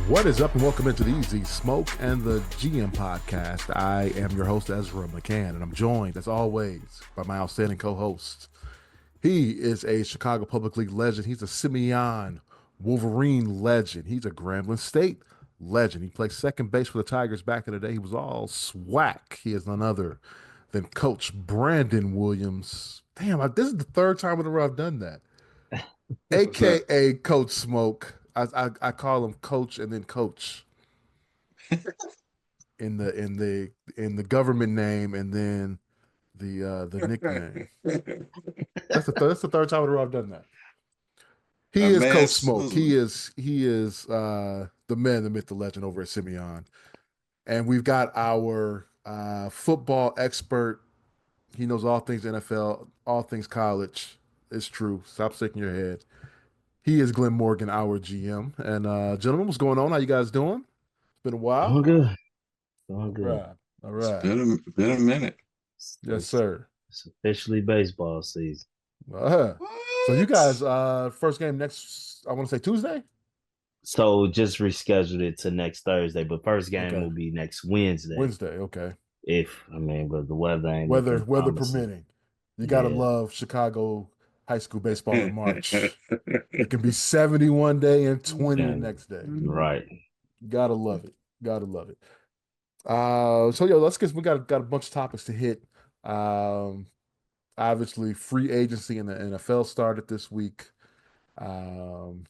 What is up, and welcome into the Easy Smoke and the GM podcast. I am your host, Ezra McCann, and I'm joined, as always, by my outstanding co-host. He is a Chicago Public League legend. He's a Simeon Wolverine legend. He's a Grambling State legend. He played second base for the Tigers back in the day. He was all swag. He is none other than Coach Brandon Williams. Damn, this is the third time in a row I've done that. AKA Coach Smoke. I call him Coach and then Coach in the government name and then the nickname. That's the third time in a row I've done that. He is Coach Smoke. He is the man, the myth, the legend over at Simeon. And we've got our football expert. He knows all things NFL, all things college. It's true. Stop shaking your head. He is Glenn Morgan, our GM. And gentlemen, what's going on? How you guys doing? It's been a while. Doing good. Doing good. All right. It's been a minute. Yes, sir. It's officially baseball season. So you guys, first game next, I want to say Tuesday? So just rescheduled it to next Thursday, but first game will be next Wednesday. Okay. But the weather ain't weather permitting. You gotta love Chicago high school baseball in March. It can be 70 one day and 20 the next day. Right. Gotta love it. Let's get. We got a bunch of topics to hit. Obviously, free agency in the NFL started this week. And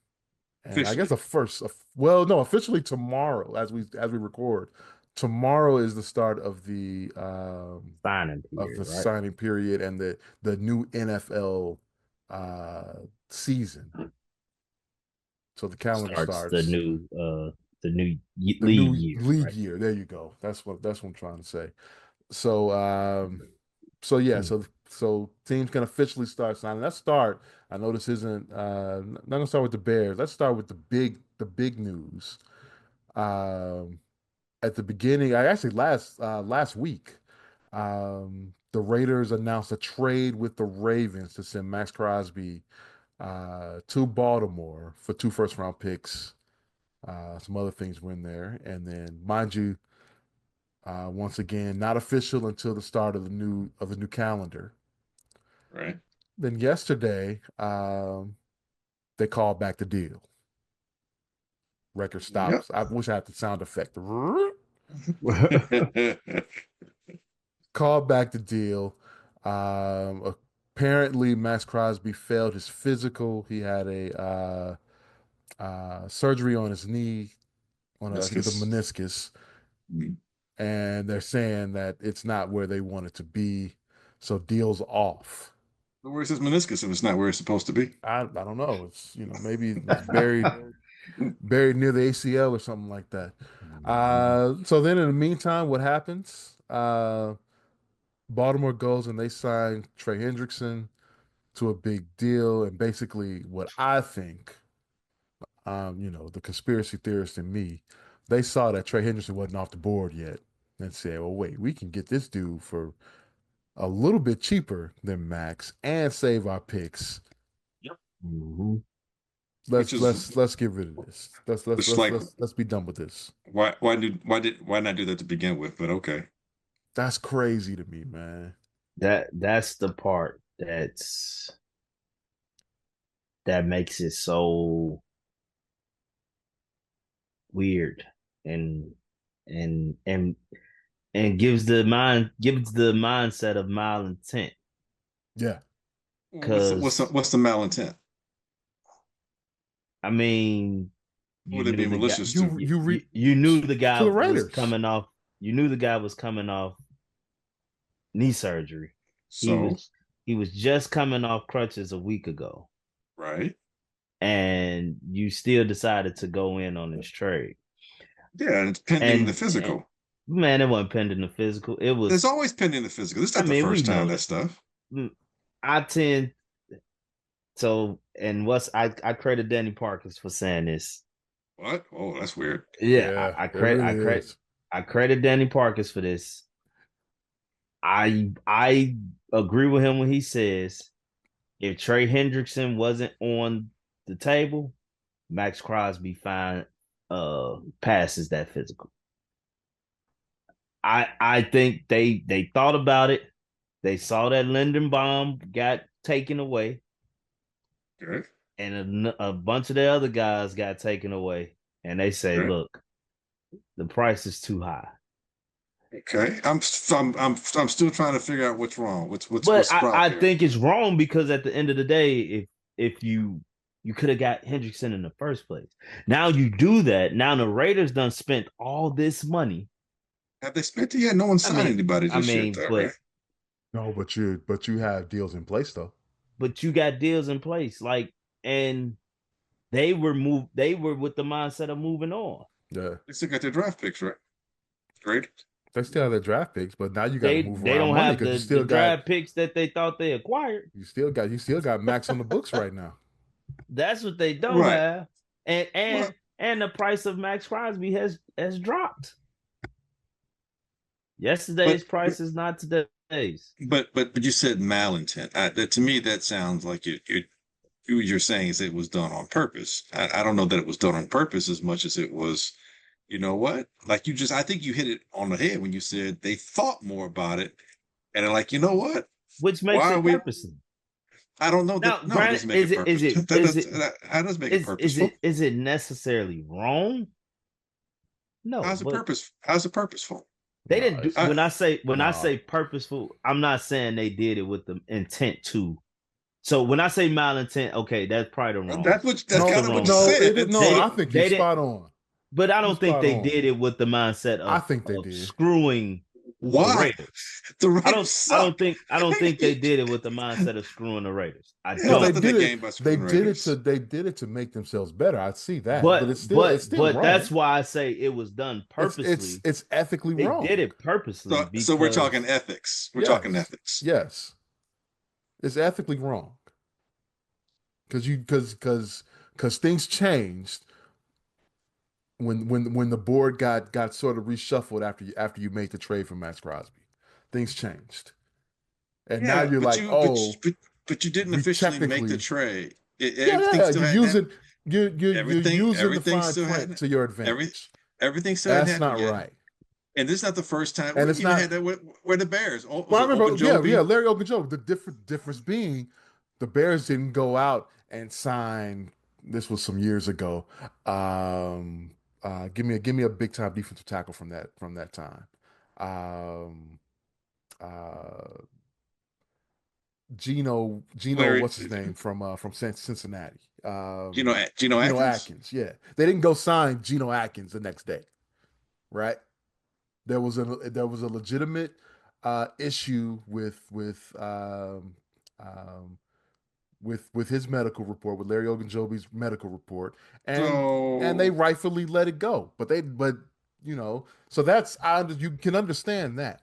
I guess officially tomorrow, as we record. Tomorrow is the start of the signing period and the new NFL season. So the calendar starts the new league year. There you go. That's what I'm trying to say. So teams can officially start signing. Let's start. I know this isn't not gonna start with the Bears. Let's start with the big news. At the beginning, last week, the Raiders announced a trade with the Ravens to send Maxx Crosby to Baltimore for 2 first-round picks. Some other things were in there, and then, mind you, once again, not official until the start of the new calendar. Right. Then yesterday, they called back the deal. Record stops. Yep. I wish I had the sound effect. Called back the deal. Apparently, Maxx Crosby failed his physical. He had a surgery on his knee, on the meniscus. Mm-hmm. And they're saying that it's not where they want it to be. So deal's off. Where's his meniscus if it's not where it's supposed to be? I don't know. It's maybe it's buried near the ACL or something like that. So then in the meantime, what happens? Baltimore goes and they sign Trey Hendrickson to a big deal. And basically what I think, the conspiracy theorist in me, they saw that Trey Hendrickson wasn't off the board yet and said, well, wait, we can get this dude for a little bit cheaper than Max and save our picks. Yep. Mm-hmm. Let's get rid of this. Let's be done with this. Why not do that to begin with? But okay, that's crazy to me, man. That's the part that makes it so weird and gives the mindset of malintent. Yeah. What's the malintent? I mean, would it be malicious? You knew the guy was coming off. You knew the guy was coming off knee surgery. So he was just coming off crutches a week ago, right? And you still decided to go in on this trade. Yeah, and it's pending the physical. Man, it wasn't pending the physical. It was. It's always pending the physical. This is not the first time that stuff. I tend. So, and I credit Danny Parkins for saying this. What? Oh, that's weird. Yeah, I credit Danny Parkins for this. I agree with him when he says if Trey Hendrickson wasn't on the table, Maxx Crosby passes that physical. I think they thought about it. They saw that Lindenbaum got taken away, and a bunch of the other guys got taken away, and they say, "Look, the price is too high." Okay, I'm still trying to figure out what's wrong. What's I think it's wrong because at the end of the day, if you could have got Hendrickson in the first place. Now you do that. Now the Raiders done spent all this money. Have they spent it yet? No one signed anybody just yet, though, right? No, but you have deals in place though. But you got deals in place, and they were with the mindset of moving on. Yeah, they still got their draft picks, right? Great. They still have their draft picks, but now you got to move around. They don't money have the draft picks that they thought they acquired. You still got Maxx on the books right now. That's what they don't have, and the price of Maxx Crosby has dropped. Yesterday's price is not today's. But you said malintent. To me, that sounds like you're saying is it was done on purpose. I don't know that it was done on purpose as much as it was. You know what? Like I think you hit it on the head when you said they thought more about it, and they're like, you know what? Which makes it purposeful. I don't know. Now, granted, how does make it purposeful? Is it necessarily wrong? No. How's it purposeful? They didn't do. When I say purposeful, I'm not saying they did it with the intent to. So when I say malintent, okay, that's probably the wrong. That's kind of what you said. I think you're spot on. But I don't think they did it with the mindset of, I think they did. Screwing why the Raiders. I don't think they did it with the mindset of screwing the Raiders. They did it to make themselves better. I see that, but it's still wrong. That's why I say it was done purposely. It's ethically wrong. They did it purposely. So we're talking ethics. We're talking ethics. Yes, it's ethically wrong because things changed. When the board got sort of reshuffled after you made the trade for Maxx Crosby, things changed, and now you're like, but you didn't officially make the trade. You're using the fine print to your advantage. Everything still that's not right. And this is not the first time. And it's not had that where the Bears. I remember, Larry Ogunjobi. The difference being, the Bears didn't go out and sign. This was some years ago. Give me a big time defensive tackle from that time. Gino, what's his name from Cincinnati? Gino Atkins. Yeah, they didn't go sign Gino Atkins the next day, right? There was a legitimate issue with his medical report, with Larry Ogunjobi's medical report, and they rightfully let it go. So that's you can understand that.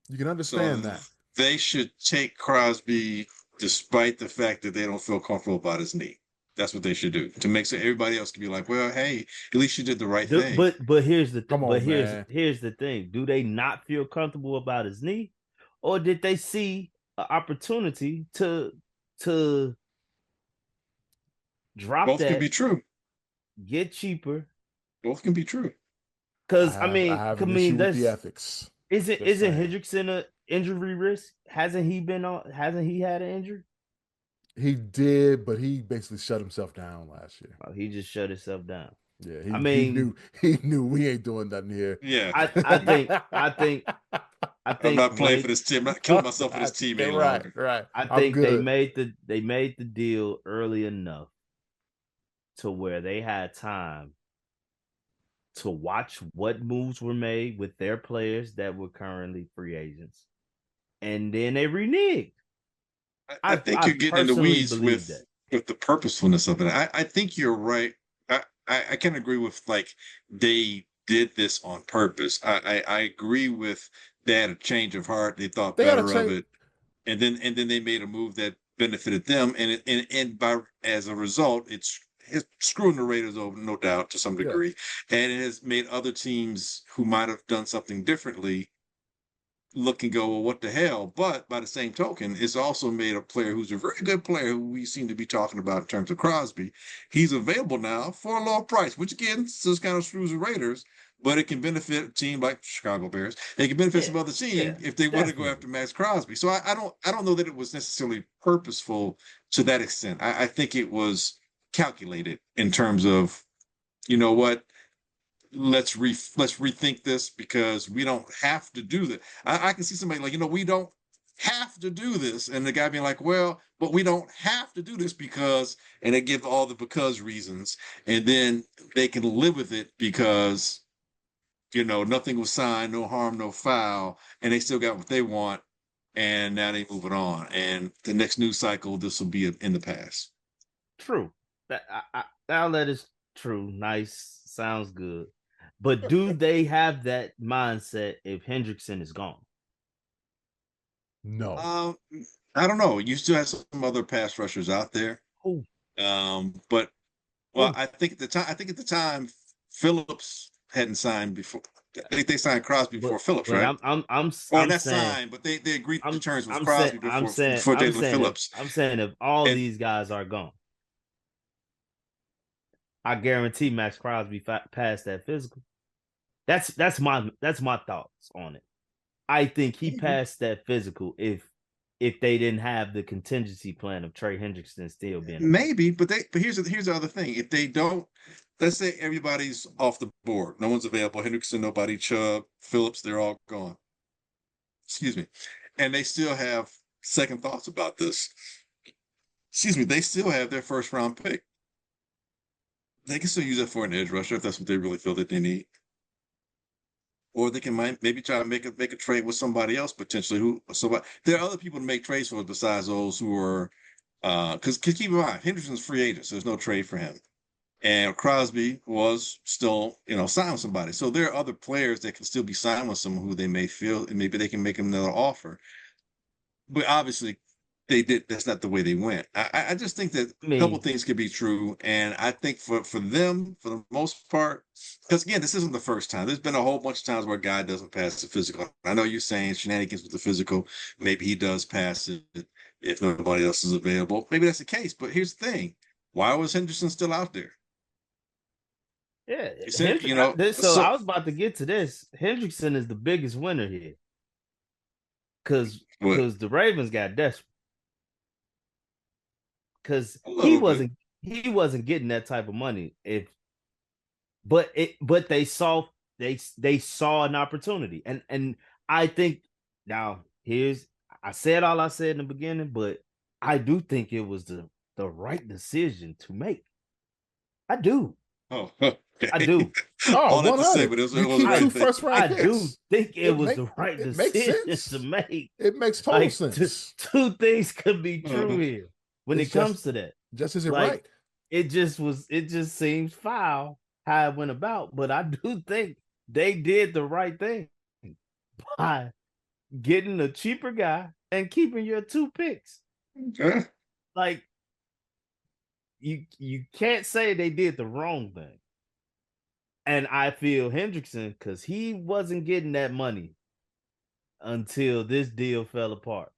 You can understand that. They should take Crosby despite the fact that they don't feel comfortable about his knee. That's what they should do to make sure everybody else can be like, well, hey, at least you did the right thing. But here's the thing. Here's the thing. Do they not feel comfortable about his knee, or did they see an opportunity to drop Both that? Can be true. Get cheaper. Both can be true. Because I mean, that's the ethics. Isn't Hendrickson an injury risk? Hasn't he had an injury? He did, but he basically shut himself down last year. Oh, he just shut himself down. Yeah, he knew we ain't doing nothing here. Yeah, I think I'm not playing for this team. I'm not killing myself for this team any longer. Right. I think they made the deal early enough to where they had time to watch what moves were made with their players that were currently free agents, and then they reneged. I think you're getting in the weeds with the purposefulness of it. I think you're right. I can agree with they did this on purpose. I agree with they had a change of heart. They thought better of it, and then they made a move that benefited them, and as a result, it's screwing the Raiders over, no doubt, to some degree, and it has made other teams who might have done something differently look and go, well, what the hell? But by the same token, it's also made a player who's a very good player who we seem to be talking about in terms of Crosby. He's available now for a low price, which again, just kind of screws the Raiders, but it can benefit a team like Chicago Bears. It can benefit some other team if they want to go after Maxx Crosby. So I don't know that it was necessarily purposeful to that extent. I think it was calculated in terms of, you know what, let's rethink this because we don't have to do that. I can see somebody like, we don't have to do this, and the guy being like, well, but we don't have to do this because, and they give all the because reasons, and then they can live with it because nothing was signed, no harm, no foul, and they still got what they want, and now they moving on, and the next news cycle, this will be in the past. True. All that is true. Nice, sounds good. But do they have that mindset if Hendrickson is gone? No. I don't know. You still have some other pass rushers out there. Ooh. But I think at the time Phillips hadn't signed before. I think they signed Crosby before Phillips, right? I'm not saying, signed, but they agreed to terms with Crosby before Jalen Phillips. I'm saying if all these guys are gone, I guarantee Maxx Crosby passed that physical. That's my thoughts on it. I think he passed that physical if they didn't have the contingency plan of Trey Hendrickson still being maybe, but here's the other thing. If they don't, let's say everybody's off the board, no one's available. Hendrickson, nobody. Chubb, Phillips, they're all gone. Excuse me, and they still have second thoughts about this. Excuse me, they still have their first round pick. They can still use it for an edge rusher if that's what they really feel that they need. Or they can maybe try to make a trade with somebody else potentially. There are other people to make trades for besides those who are, because keep in mind Henderson's free agent, so there's no trade for him, and Crosby was still signed with somebody. So there are other players that can still be signed with someone who they may feel, and maybe they can make them another offer. But obviously, they did. That's not the way they went. I just think that a couple things could be true, and I think for them, for the most part, because again, this isn't the first time. There's been a whole bunch of times where a guy doesn't pass the physical. I know you're saying shenanigans with the physical. Maybe he does pass it if nobody else is available. Maybe that's the case. But here's the thing: why was Henderson still out there? Yeah, so I was about to get to this. Hendrickson is the biggest winner here because the Ravens got desperate. Because he wasn't getting that type of money. But they saw an opportunity, and I think now I said all I said in the beginning, but I do think it was the right decision to make. I do. Oh, okay. I do. All that to say, but it was two first round picks. I do think it was the right decision to make. It makes total sense. Two things could be true here. When it comes to that, just isn't right. It just seems foul how it went about. But I do think they did the right thing by getting a cheaper guy and keeping your two picks. Okay. Like you can't say they did the wrong thing. And I feel Hendrickson, because he wasn't getting that money until this deal fell apart.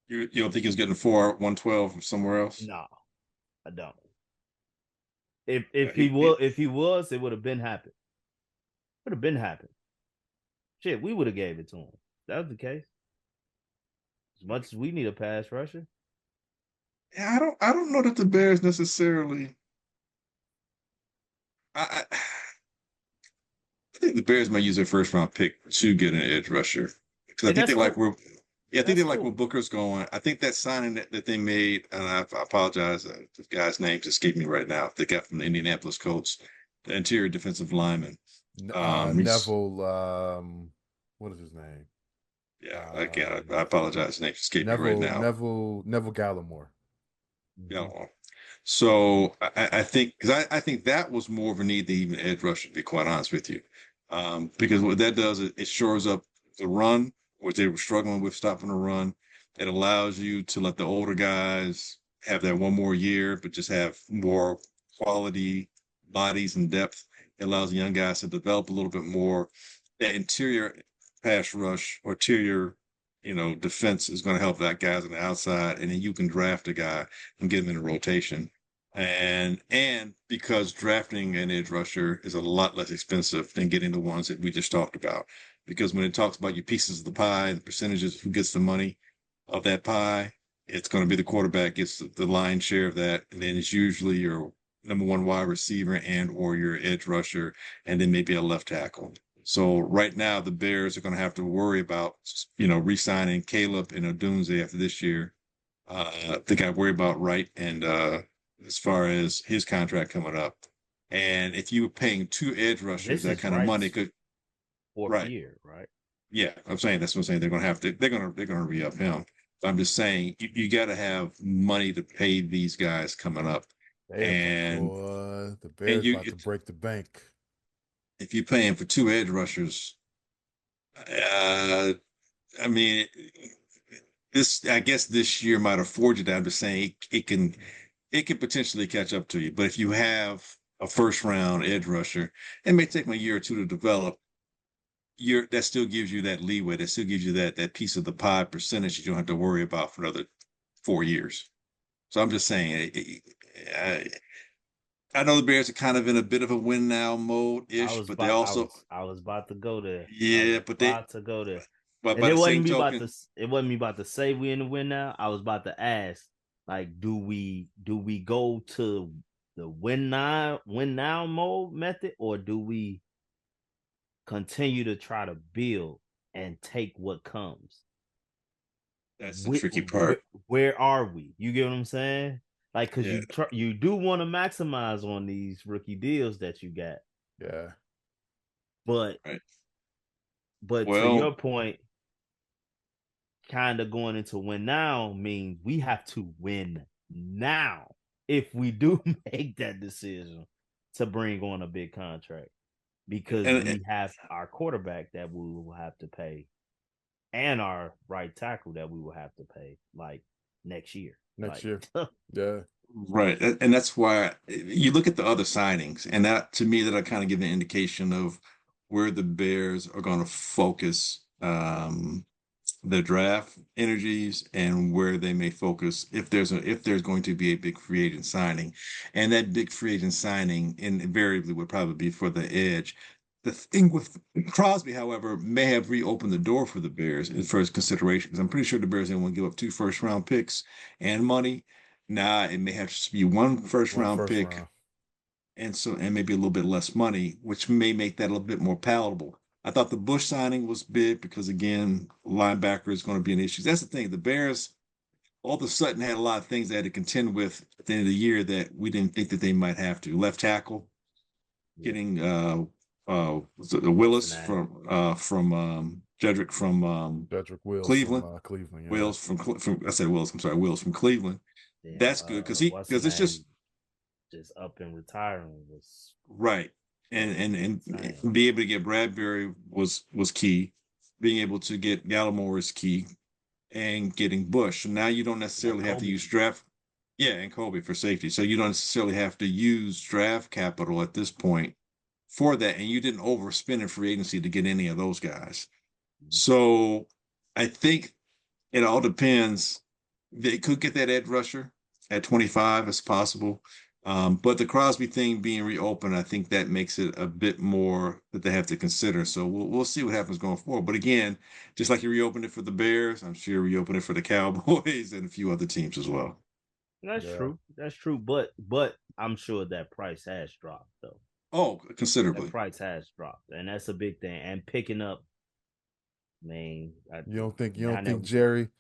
You don't think he was getting 112 from somewhere else? No, I don't. If he was, it would have been happened. Would have been happened. Shit, we would have gave it to him. That was the case. As much as we need a pass rusher. Yeah, I don't know that the Bears necessarily. I think the Bears might use their first round pick to get an edge rusher because I think they like where. Yeah, I think they like where Booker's going. I think that signing that they made, and I apologize, the guy's name just escaped me right now. They got from the Indianapolis Colts, the interior defensive lineman. Neville, what is his name? Yeah, again, I apologize. His name escaped me right now. Neville Gallimore. Gallimore. So I think, because I think that was more of a need than even edge rusher, to be quite honest with you. Because what that does is it shores up the run, which they were struggling with stopping the run. It allows you to let the older guys have that one more year, but just have more quality bodies and depth. It allows the young guys to develop a little bit more. That interior pass rush or interior defense is going to help that guys on the outside, and then you can draft a guy and get him in a rotation. And because drafting an edge rusher is a lot less expensive than getting the ones that we just talked about. Because when it talks about your pieces of the pie, the percentages, who gets the money of that pie, it's going to be the quarterback gets the lion's share of that. And then it's usually your number one wide receiver and or your edge rusher, and then maybe a left tackle. So right now, the Bears are going to have to worry about, re-signing Caleb and Odunze after this year. They got to worry about Wright and as far as his contract coming up. And if you were paying 2 edge rushers, that kind of money could fourth year, right? Yeah, that's what I'm saying. They're gonna re-up him. I'm just saying you got to have money to pay these guys coming up. The Bears about to break the bank. If you're paying for 2 edge rushers, I guess this year might afford you that. I'm just saying it can potentially catch up to you. But if you have a first round edge rusher, it may take them a year or two to develop. That still gives you that leeway. That still gives you that piece of the pie percentage that you don't have to worry about for another 4 years. So I'm just saying, I know the Bears are kind of in a bit of a win now mode-ish, but they also I was about to go there. Yeah, but they to go there. But and it wasn't me about to say we in the win now. I was about to ask, like, do we go to the win now mode method, or do we continue to try to build and take what comes? That's the tricky part. Where are we? You get what I'm saying? Like, because you do want to maximize on these rookie deals that you got. Yeah. But to your point, kind of going into win now means we have to win now if we do make that decision to bring on a big contract, because we have our quarterback that we will have to pay and our right tackle that we will have to pay like next year. Yeah. Right. And that's why you look at the other signings, and that, to me, that'll kind of give an indication of where the Bears are going to focus the draft energies, and where they may focus if there's going to be a big free agent signing. And that big free agent signing invariably would probably be for the edge. The thing with Crosby, however, may have reopened the door for the Bears in first consideration, because I'm pretty sure the Bears didn't want to give up 2 first-round picks and money. Now it may have to be 1 first-round pick, and maybe a little bit less money, which may make that a little bit more palatable. I thought the Bush signing was big because, again, linebacker is going to be an issue. That's the thing. The Bears all of a sudden had a lot of things they had to contend with at the end of the year that we didn't think that they might have to. Left tackle, getting Willis from Jedrick from Jedrick Wills Cleveland. From, Cleveland. Yeah. Wills from I said Willis. I'm sorry, Willis from Cleveland. Yeah, that's good because it's just up and retiring was right. And be able to get Bradbury was key. Being able to get Gallimore is key, and getting Bush. So now you don't necessarily have to use draft. Yeah, and Kobe for safety. So you don't necessarily have to use draft capital at this point for that, and you didn't overspend in free agency to get any of those guys. So I think it all depends. They could get that edge rusher at 25 as possible. But the Crosby thing being reopened, I think that makes it a bit more that they have to consider. So we'll see what happens going forward. But again, just like you reopened it for the Bears, I'm sure you reopened it for the Cowboys and a few other teams as well. That's true. That's true. But I'm sure that price has dropped, though. Oh, considerably. The price has dropped, and that's a big thing. And picking up, man. You don't think Jerry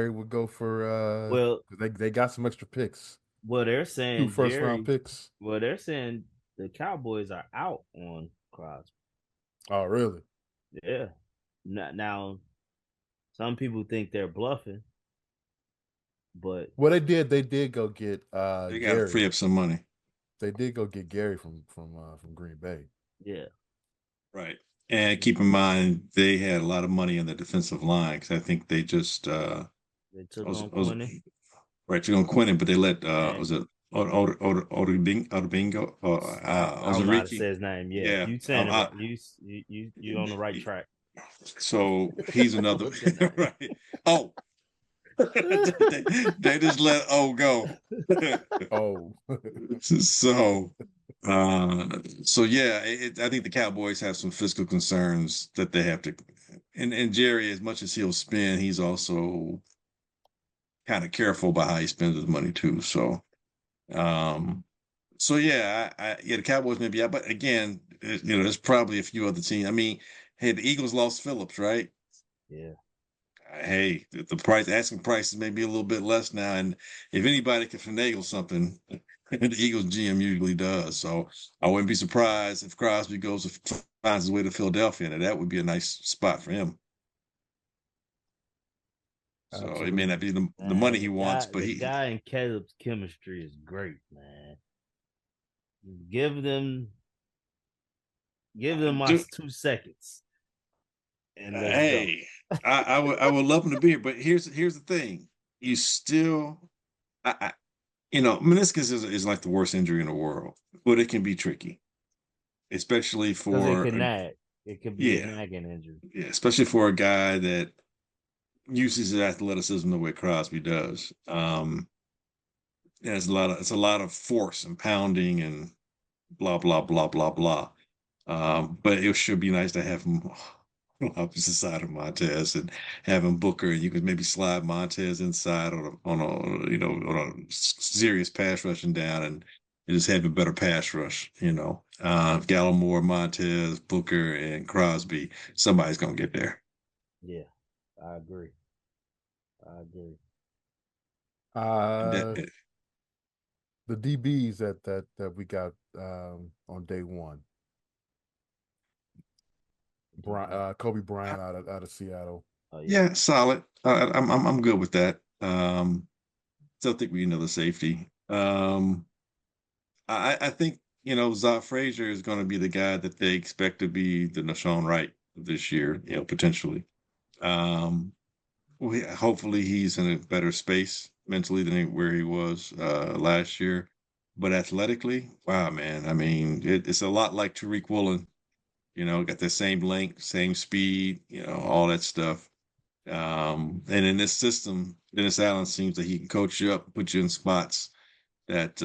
would go for? They got some extra picks. Well, they're saying 2 first-round picks. Well, they're saying the Cowboys are out on Crosby. Oh, really? Yeah. Now, some people think they're bluffing, but they did go get they got to free up some money. They did go get Gary from Green Bay. Yeah. Right. And keep in mind, they had a lot of money on the defensive line, because I think they just they took on Quinnen. Right, you're on Quinnen, but they let was it Odubingo? I don't know how to say his name. Yeah. You saying you on the right track. So he's another right. Oh, they just let go. Oh, so so yeah, I think the Cowboys have some fiscal concerns that they have to. And Jerry, as much as he'll spend, he's also kind of careful about how he spends his money too. Um, so yeah, yeah, the Cowboys may be out, but again, there's probably a few other teams. I mean, hey, the Eagles lost Phillips, right? Yeah. Hey, the asking prices may be a little bit less now, and if anybody can finagle something, the Eagles GM usually does. So I wouldn't be surprised if Crosby finds his way to Philadelphia, and that would be a nice spot for him. So absolutely. it may not be the money he wants, but the guy and Caleb's chemistry is great, man. Give them my 2 seconds. And hey, I would love him to be here, but here's the thing: you still, meniscus is like the worst injury in the world, but it can be tricky, especially for it can nag. It could be a nagging injury. Yeah, especially for a guy that uses his athleticism the way Crosby does. It's a lot of force and pounding and blah blah blah blah blah. But it should be nice to have him on the opposite side of Montez and having Booker, and you could maybe slide Montez inside on a serious pass rushing down and just have a better pass rush. Gallimore, Montez, Booker, and Crosby. Somebody's gonna get there. Yeah, I agree. The DBs that we got on day one. Kobe Bryant out of Seattle. Yeah, solid. I'm good with that. Still think we need another safety. I think Zot Frazier is going to be the guy that they expect to be the Nashawn Wright this year. Potentially. Hopefully he's in a better space mentally than where he was last year. But athletically, wow, man. I mean, it's a lot like Tariq Woolen. Got the same length, same speed, all that stuff. And in this system, Dennis Allen seems that he can coach you up, put you in spots that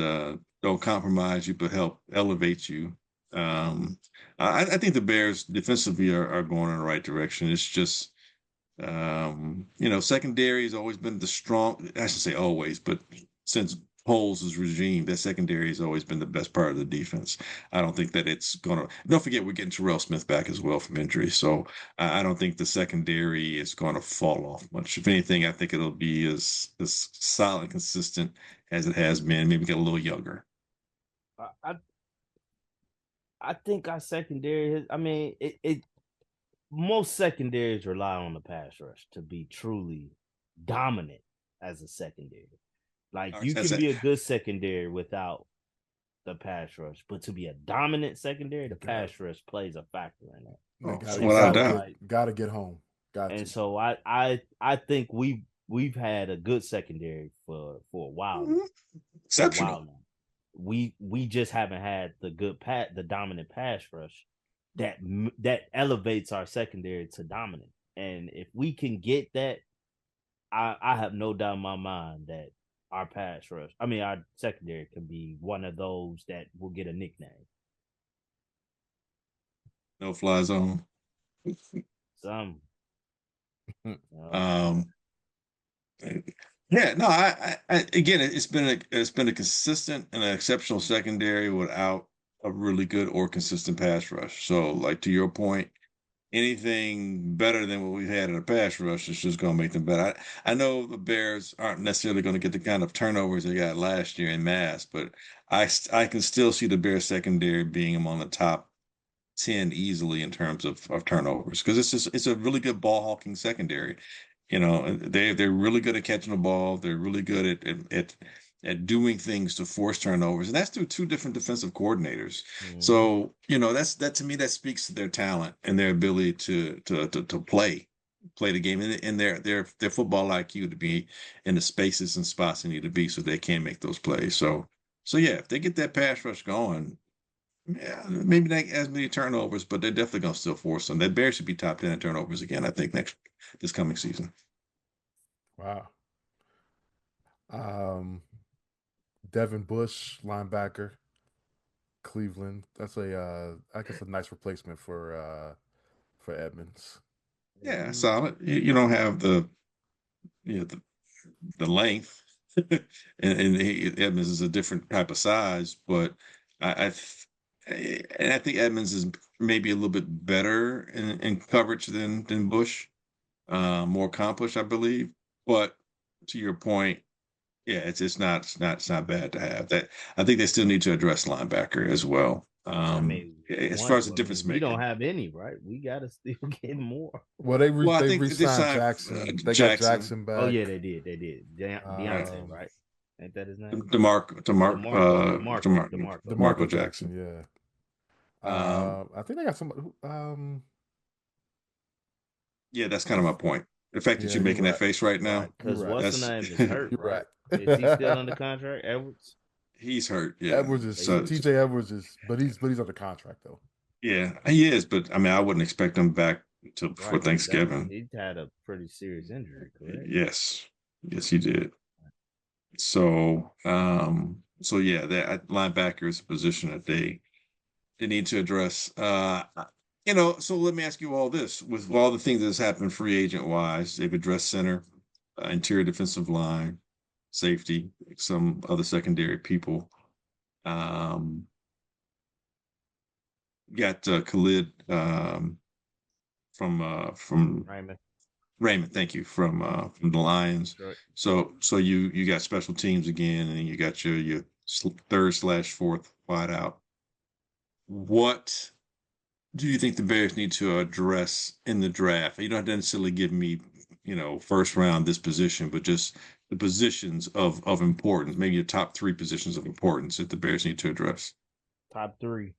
don't compromise you, but help elevate you. I think the Bears defensively are going in the right direction. It's just, secondary has always been the strong, I should say always, but since Poles' regime, that secondary has always been the best part of the defense. I don't think that it's gonna. Don't forget, we're getting Terrell Smith back as well from injury, so I don't think the secondary is going to fall off much. If anything, I think it'll be as solid and consistent as it has been. Maybe get a little younger. I think our secondary. I mean, most secondaries rely on the pass rush to be truly dominant as a secondary. Like you can be a good secondary without the pass rush, but to be a dominant secondary, the pass rush plays a factor in that. Gotta get home. So I think we've had a good secondary for a while. Exceptional. We just haven't had the dominant pass rush that elevates our secondary to dominant. And if we can get that, I have no doubt in my mind that our our secondary can be one of those that will get a nickname. No fly zone. Some. Yeah, no, I again, it's been a consistent and an exceptional secondary without a really good or consistent pass rush. So, like to your point, anything better than what we've had in a pass rush is just going to make them better. I know the Bears aren't necessarily going to get the kind of turnovers they got last year in mass, but I can still see the Bears secondary being among the top 10 easily in terms of turnovers because it's a really good ball hawking secondary. They're really good at catching the ball. They're really good at doing things to force turnovers, and that's through two different defensive coordinators. Mm-hmm. So that to me that speaks to their talent and their ability to play the game and their football IQ to be in the spaces and spots they need to be so they can make those plays. So yeah, if they get that pass rush going, Yeah, maybe not as many turnovers, but they're definitely going to still force them. That Bears should be top 10 in turnovers again, I think, this coming season. Wow. Devin Bush, linebacker, Cleveland. That's I guess a nice replacement for Edmonds. Yeah, solid. You don't have the length, and Edmonds is a different type of size, but I think Edmonds is maybe a little bit better in coverage than Bush, more accomplished, I believe. But to your point, yeah, it's not bad to have that. I think they still need to address linebacker as well. As far as the difference making, we don't have any, right? We got to still get more. Well, they re-signed Jackson. They got Jackson back. Oh yeah, they did. Deontay, right? Ain't that his name? DeMarco Jackson. Yeah. I think they got somebody. Yeah, that's kind of my point. The fact that you're making that face right now, because what's the name is hurt. You're right. Is he still under contract? Edwards. He's hurt. Yeah, Edwards is TJ Edwards is, but he's under contract though. Yeah, he is. But I mean, I wouldn't expect him back for Thanksgiving. He had a pretty serious injury, correct? Yes, he did. So, yeah, that linebacker is a position that they need to address. So let me ask you all this: with all the things that's happened free agent wise, they've addressed center, interior defensive line, safety, some other secondary people. Got Khalid from Raymond, thank you, from the Lions. Right. So you got special teams again, and you got your third/fourth wide out. What do you think the Bears need to address in the draft? You don't have to necessarily give me, first round this position, but just the positions of importance, maybe your top 3 positions of importance that the Bears need to address. Top 3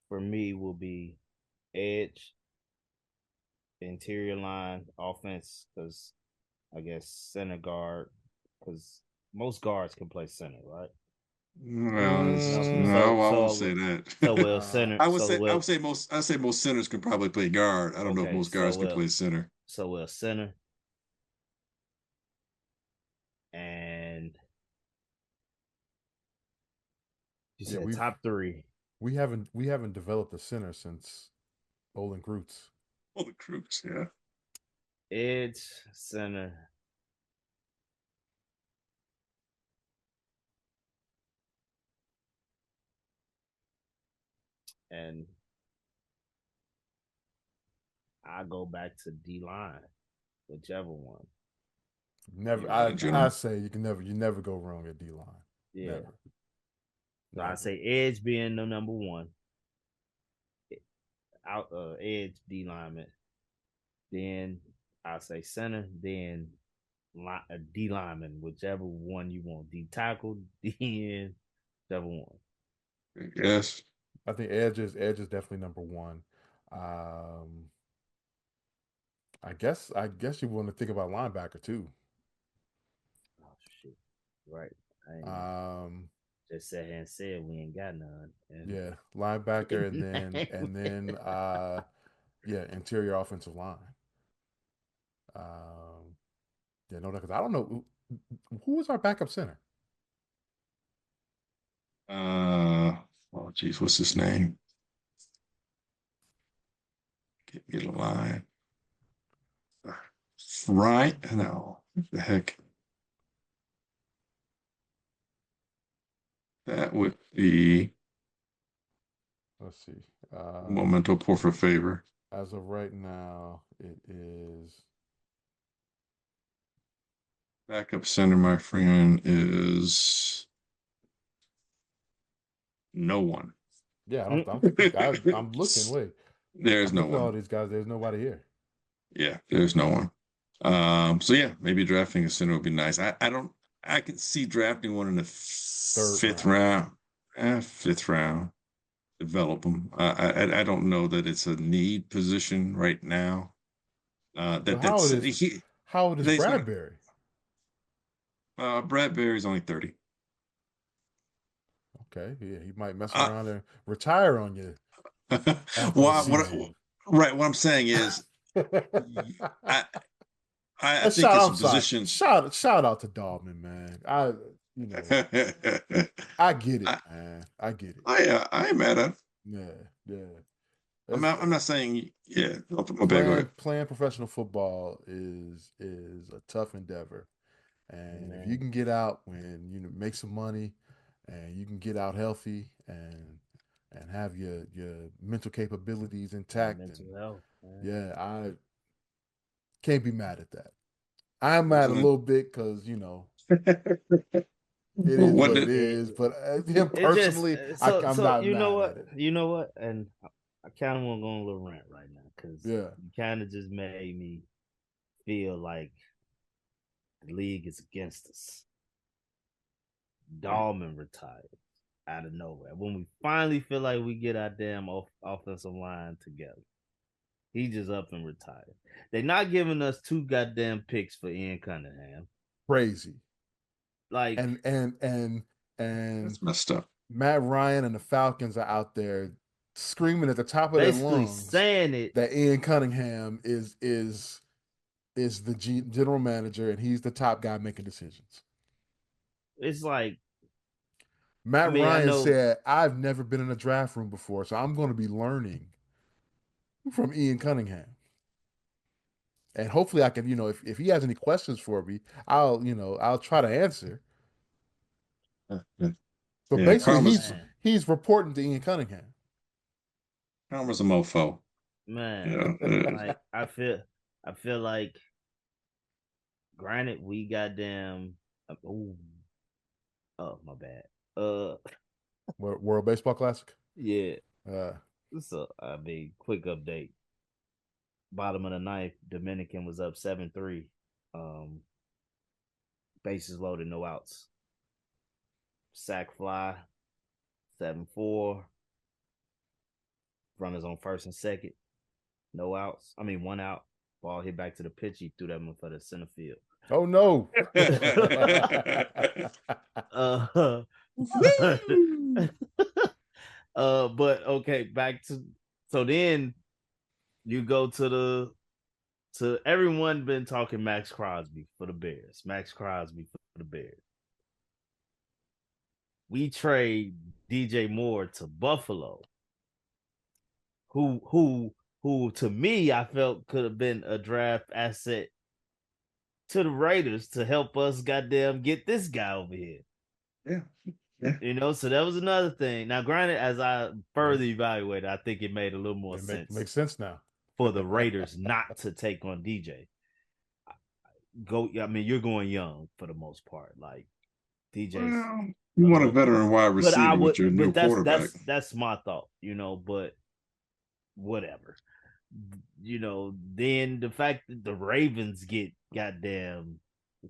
for me will be edge, interior line, offense, because I guess center guard, because most guards can play center, right? No, I won't say that. So center. I would say most centers can probably play guard. I don't know if most guards can play center. So center. And you said top 3. We haven't developed a center since Olin Kreutz. Olin Kreutz, yeah. Edge, center. And I go back to D line, whichever one. Never. I say you never go wrong at D line. Yeah. Never. So I say edge being the number 1. Edge D lineman. Then I say center. Then D lineman, whichever one you want. D tackle, D end, whichever one. Yes. I think edge is definitely number 1. I guess you want to think about linebacker too. Oh shit! Right. Just sat here and said we ain't got none. Yeah, linebacker and then interior offensive line. Because I don't know who is our backup center. What's his name? Get a line. Right? No. What the heck? That would be. Let's see. Momento por favor. As of right now, it is. Backup center, my friend, is no one. Yeah, I'm looking. Wait, there's no one. All these guys, there's nobody here. Yeah, there's no one. So yeah, maybe drafting a center would be nice. I can see drafting one in the fifth round. Fifth round. Develop them. I don't know that it's a need position right now. How old is Bradbury? Bradbury's only 30. Okay, yeah, he might mess around and retire on you. Well, what I'm saying is, I think it's a position. Shout out to Dahlman, man. I get it, man. I get it. I ain't mad at him. Yeah. I'm not saying my bad, go ahead. Playing professional football is a tough endeavor, and if you can get out when you make some money, and you can get out healthy and have your mental capabilities intact, mental health, I can't be mad at that. I'm mad a little bit because it is what it is. But him personally, I'm not mad at it. You know what? And I kind of want to go on a little rant right now because you kind of just made me feel like the league is against us. Dahlman retired out of nowhere. When we finally feel like we get our damn offensive line together, he just up and retired. They're not giving us 2 goddamn picks for Ian Cunningham. Crazy. Like and that's messed up. Matt Ryan and the Falcons are out there screaming at the top of their lungs, saying it that Ian Cunningham is the general manager and he's the top guy making decisions. It's like Matt Ryan said, "I've never been in a draft room before, so I'm going to be learning from Ian Cunningham." And hopefully I can, if he has any questions for me, I'll try to answer. But basically, he's reporting to Ian Cunningham. Karma's a mofo. Man, like I feel like, granted, we goddamn. Oh, my bad. World Baseball Classic. Yeah. So quick update. Bottom of the ninth, Dominican was up 7-3. Bases loaded, no outs. Sack fly, 7-4. Runners on first and second, no outs. 1 out. Ball hit back to the pitch. He threw that one for the center field. Oh no! But okay, back to so then you go to everyone been talking Maxx Crosby for the Bears. Maxx Crosby for the Bears. We trade DJ Moore to Buffalo, who to me I felt could have been a draft asset to the Raiders to help us goddamn get this guy over here. Yeah. So that was another thing. Now, granted, as I further evaluated, I think it made a little more sense. Makes sense now for the Raiders not to take on DJ. You're going young for the most part. Like DJ, you want a veteran wide receiver with your new quarterback. That's my thought, but whatever. Then the fact that the Ravens get goddamn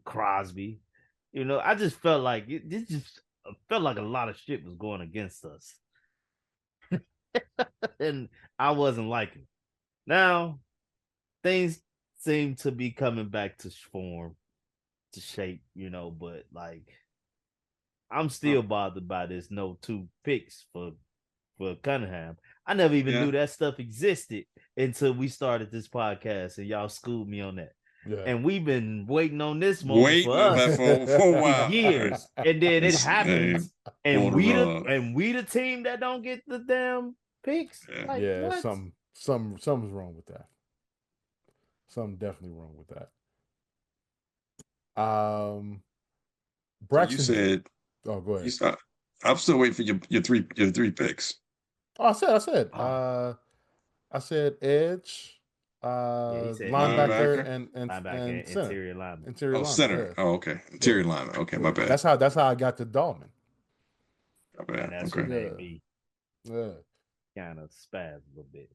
Crosby, I just felt like a lot of shit was going against us. And I wasn't liking it. Now, things seem to be coming back to form, to shape, but like I'm still bothered by this no 2 picks for Cunningham. I never even knew that stuff existed until we started this podcast and y'all schooled me on that. Yeah. And we've been waiting on this moment for us for a while. years. And then it happens. And we the team that don't get the damn picks. Like, something's wrong with that. Something definitely wrong with that. Braxton, so you said. Oh, go ahead. I'm still waiting for your three picks. Oh, I said edge, linebacker, and linebacker, center. Interior lineman. Interior lineman. Center. Yeah. Oh, okay. Interior lineman. Okay, my bad. That's how I got to Dahlman. My bad. And that's okay. what made me kind of spaz a little bit.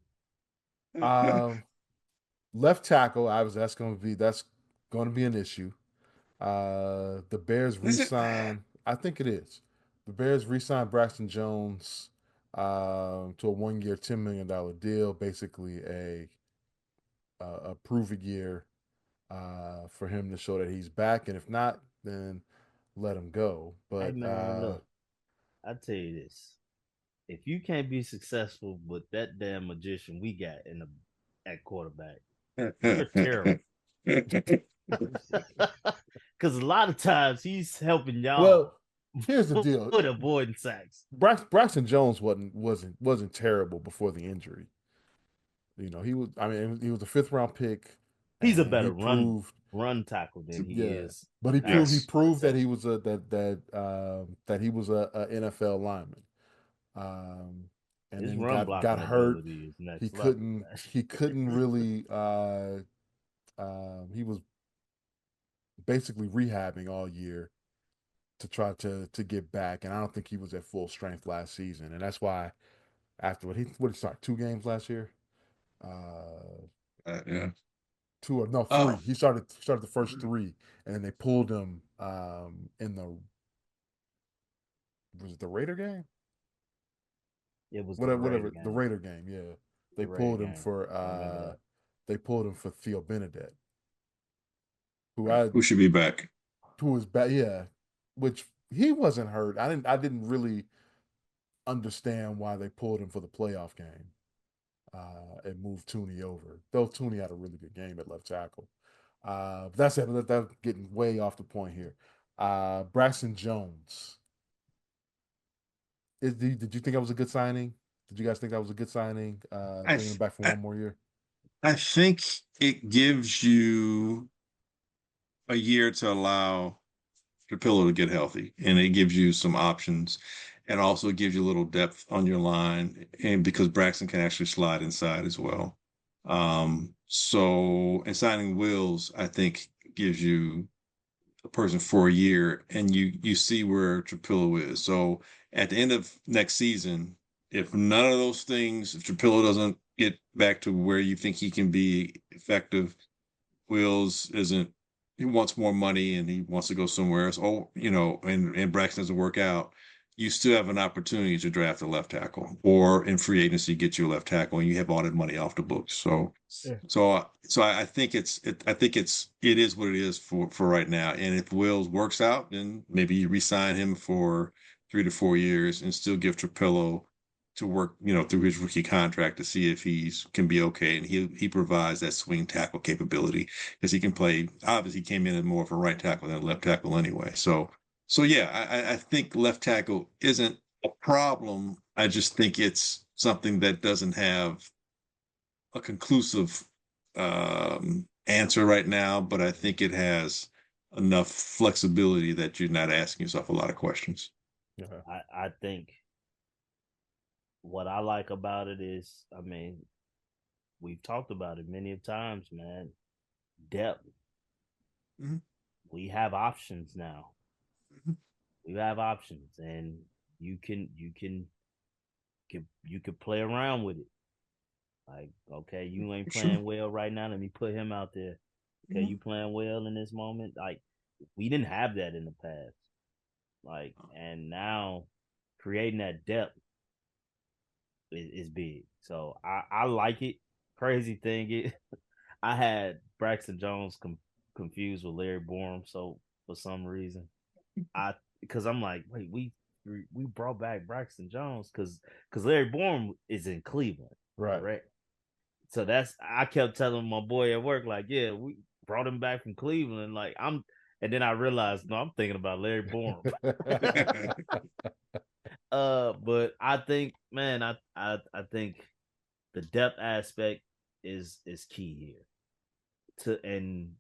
Left tackle, that's going to be an issue. The Bears re-sign. I think it is. The Bears re-signed Braxton Jones to a 1-year, $10 million deal, basically a prove-it year for him to show that he's back, and if not, then let him go. But hey man, look, I tell you this: if you can't be successful with that damn magician we got at quarterback, you're terrible. Because a lot of times he's helping y'all. Well, here's the deal: with avoiding sacks. Braxton Jones wasn't terrible before the injury. You know, he was. I mean, he was a 5th-round pick. He's a better run tackle than he is. But he proved that he was that he was a NFL lineman. And his then run got hurt. He couldn't really. He was basically rehabbing all year to try to get back, and I don't think he was at full strength last season, and that's why after what he started 2 games last year. Yeah. 2 or no 3. Oh. He started the first 3, and then they pulled him in was it the Raider game? It was whatever the Raider game. Yeah, they pulled him for Theo Benedette, who should be back. Who was back? Yeah, which he wasn't hurt. I didn't really understand why they pulled him for the playoff game. And moved Tooney over. Though Tooney had a really good game at left tackle. That's it. That's getting way off the point here. Braxton Jones. Did you think that was a good signing? Did you guys think that was a good signing? Bringing him back for one more year? I think it gives you a year to allow Trapillo to get healthy, and it gives you some options. And also gives you a little depth on your line, and because Braxton can actually slide inside as well. So, and signing Wills, I think, gives you a person for a year, and you see where Trapillo is. So, at the end of next season, if none of those things, if Trapillo doesn't get back to where you think he can be effective, Wills isn't. He wants more money and he wants to go somewhere else. Oh, and Braxton doesn't work out. You still have an opportunity to draft a left tackle, or in free agency get you a left tackle, and you have all that money off the books. So I think it is what it is for right now. And if Wills works out, then maybe you re-sign him for 3 to 4 years and still give Trapillo to work, through his rookie contract to see if can be okay. And he provides that swing tackle capability because he can play. Obviously, he came in as more of a right tackle than a left tackle anyway. So yeah, I think left tackle isn't a problem. I just think it's something that doesn't have a conclusive answer right now, but I think it has enough flexibility that you're not asking yourself a lot of questions. Yeah. I think what I like about it is, I mean, we've talked about it many times, man. Depth. Mm-hmm. We have options now. Mm-hmm. We have options, and you can play around with it. Like, okay, you ain't playing well right now. Let me put him out there. Okay, you playing well in this moment. Like, we didn't have that in the past. Like, and now creating that depth is big. So I like it. Crazy thing is, I had Braxton Jones confused with Larry Borom. So for some reason, because I'm like, wait, we brought back Braxton Jones because Larry Borom is in Cleveland, right? So I kept telling my boy at work, like, yeah, we brought him back from Cleveland. Like, and then I realized, no, I'm thinking about Larry Borom. But I think, man, I think the depth aspect is key here and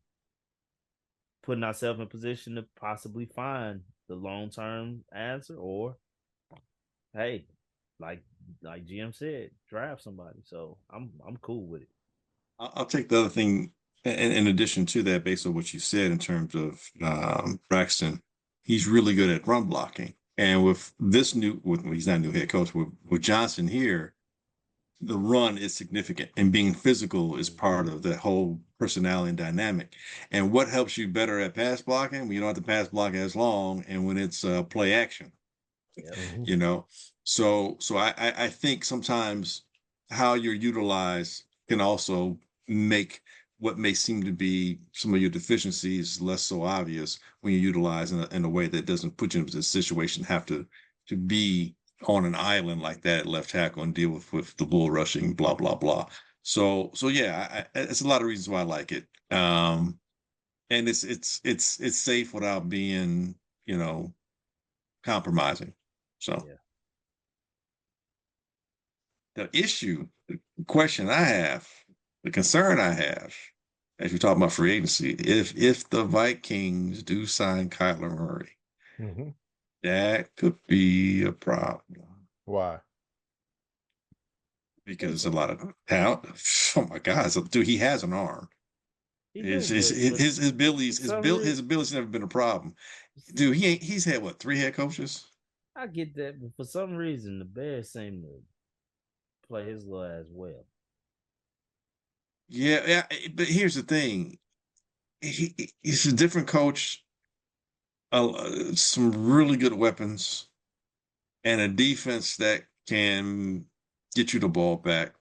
putting ourselves in a position to possibly find the long-term answer, or hey, like GM said, draft somebody. So I'm cool with it. I'll take the other thing in addition to that, based on what you said in terms of Braxton. He's really good at run blocking, and with he's not a new head coach. With Johnson here, the run is significant, and being physical is part of the whole personality and dynamic. And what helps you better at pass blocking? When you don't have to pass block as long, and when it's play action. So I think sometimes how you're utilized can also make what may seem to be some of your deficiencies less so obvious when you utilize in a way that doesn't put you in a situation to have to to be on an island like that left tackle and deal with the bull rushing, blah blah blah. So yeah, it's a lot of reasons why I like it. And it's safe without being, compromising. So the question I have, the concern I have, as you talk about free agency, if the Vikings do sign Kyler Murray, that could be a problem. Why? Because it's a lot of talent. Oh my God! So, dude, he has an arm. His abilities never been a problem. Dude, he's had what, 3 head coaches? I get that, but for some reason the Bears seem to play his little ass well. Yeah, but here's the thing. He's a different coach, some really good weapons, and a defense that can get you the ball back.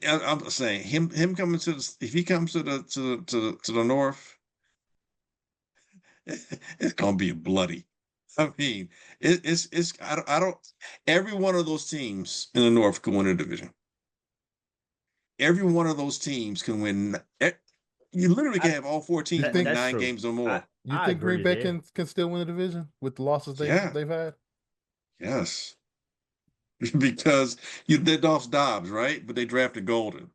I'm saying him coming if he comes to the north, it's gonna be bloody. I mean, I don't. Every one of those teams in the north can win a division. Every one of those teams can win. You literally can have all 4 teams win 9 games or more. You think Green Bay can still win a division with the losses they've had? Yes. Because they lost Dobbs, right? But they drafted Golden.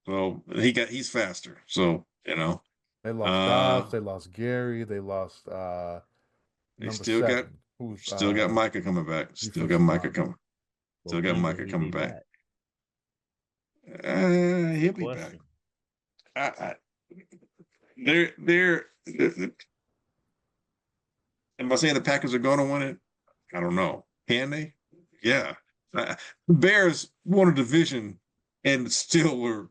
So he's faster. So, They lost Dobbs, they lost Gary, they lost they still 7. Got Micah coming back. Still got Micah coming. Still got Micah coming back. He'll be back. They're am I saying the Packers are going to win it? I don't know. Can they? Yeah. The Bears won a division and still were,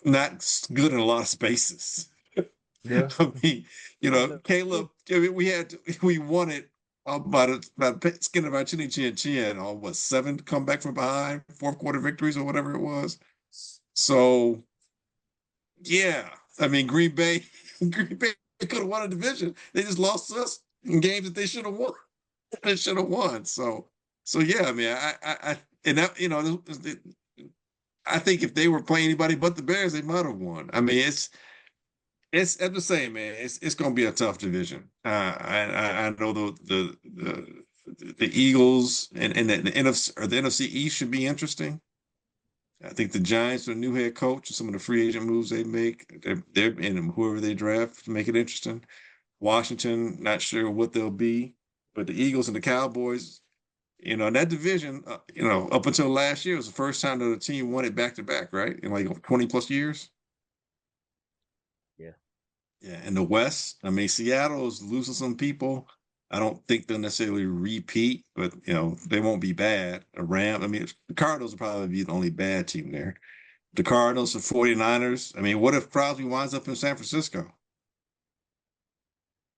not good in a lot of spaces. Yeah. I mean, Caleb, we won it about skin of our chin on 7 come back from behind, 4th quarter victories or whatever it was. So, yeah, I mean, Green Bay could have won a division. They just lost us in games that they should have won. They should have won. So yeah, I mean, I think if they were playing anybody but the Bears, they might have won. I mean, it's I'm just saying, man, it's going to be a tough division. I know the Eagles and the NFC East should be interesting. I think the Giants are a new head coach and some of the free agent moves they make, they're and whoever they draft to make it interesting. Washington, not sure what they'll be, but the Eagles and the Cowboys, in that division, up until last year was the first time that a team won it back to back, right? In like 20 plus years. Yeah. Yeah. In the West, I mean, Seattle is losing some people. I don't think they'll necessarily repeat, but they won't be bad. The Cardinals will probably be the only bad team there. The Cardinals, the 49ers. I mean, what if Crosby winds up in San Francisco?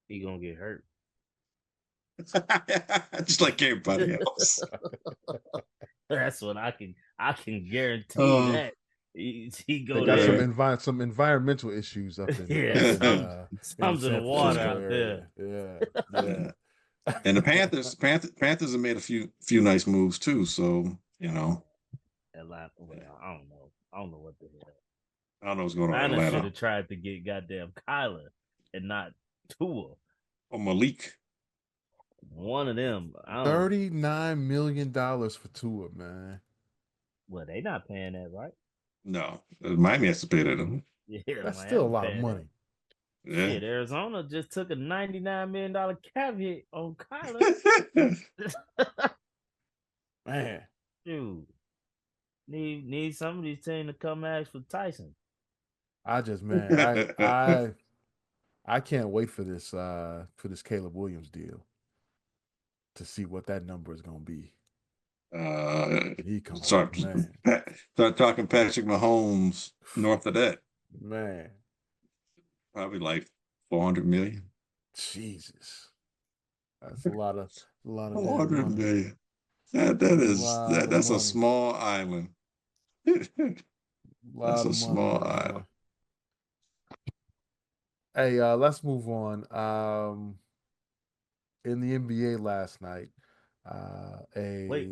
He gonna get hurt. Just like everybody else. That's what I can guarantee that. He go they there. Got some environmental issues up in something's in the water out there. Yeah. And the Panthers have made a few nice moves too. So Atlanta. Well, I don't know what the hell. I don't know what's going on. Atlanta should have tried to get goddamn Kyler and not Tua or Malik. One of them. $39 million for Tua, man. Well, they not paying that, right? No, Miami has to pay that. Yeah, that's still a lot of money. Yeah. Shit, Arizona just took a $99 million cap hit on Kyler. Man, dude, need some of these teams to come ask for Tyson. I can't wait for this Caleb Williams deal to see what that number is going to be. He comes start talking Patrick Mahomes north of that. Man, probably like 400 million. Jesus, that's a lot of 400 million. That's a small island. That's a small island. Hey, let's move on. in the NBA last night. Wait.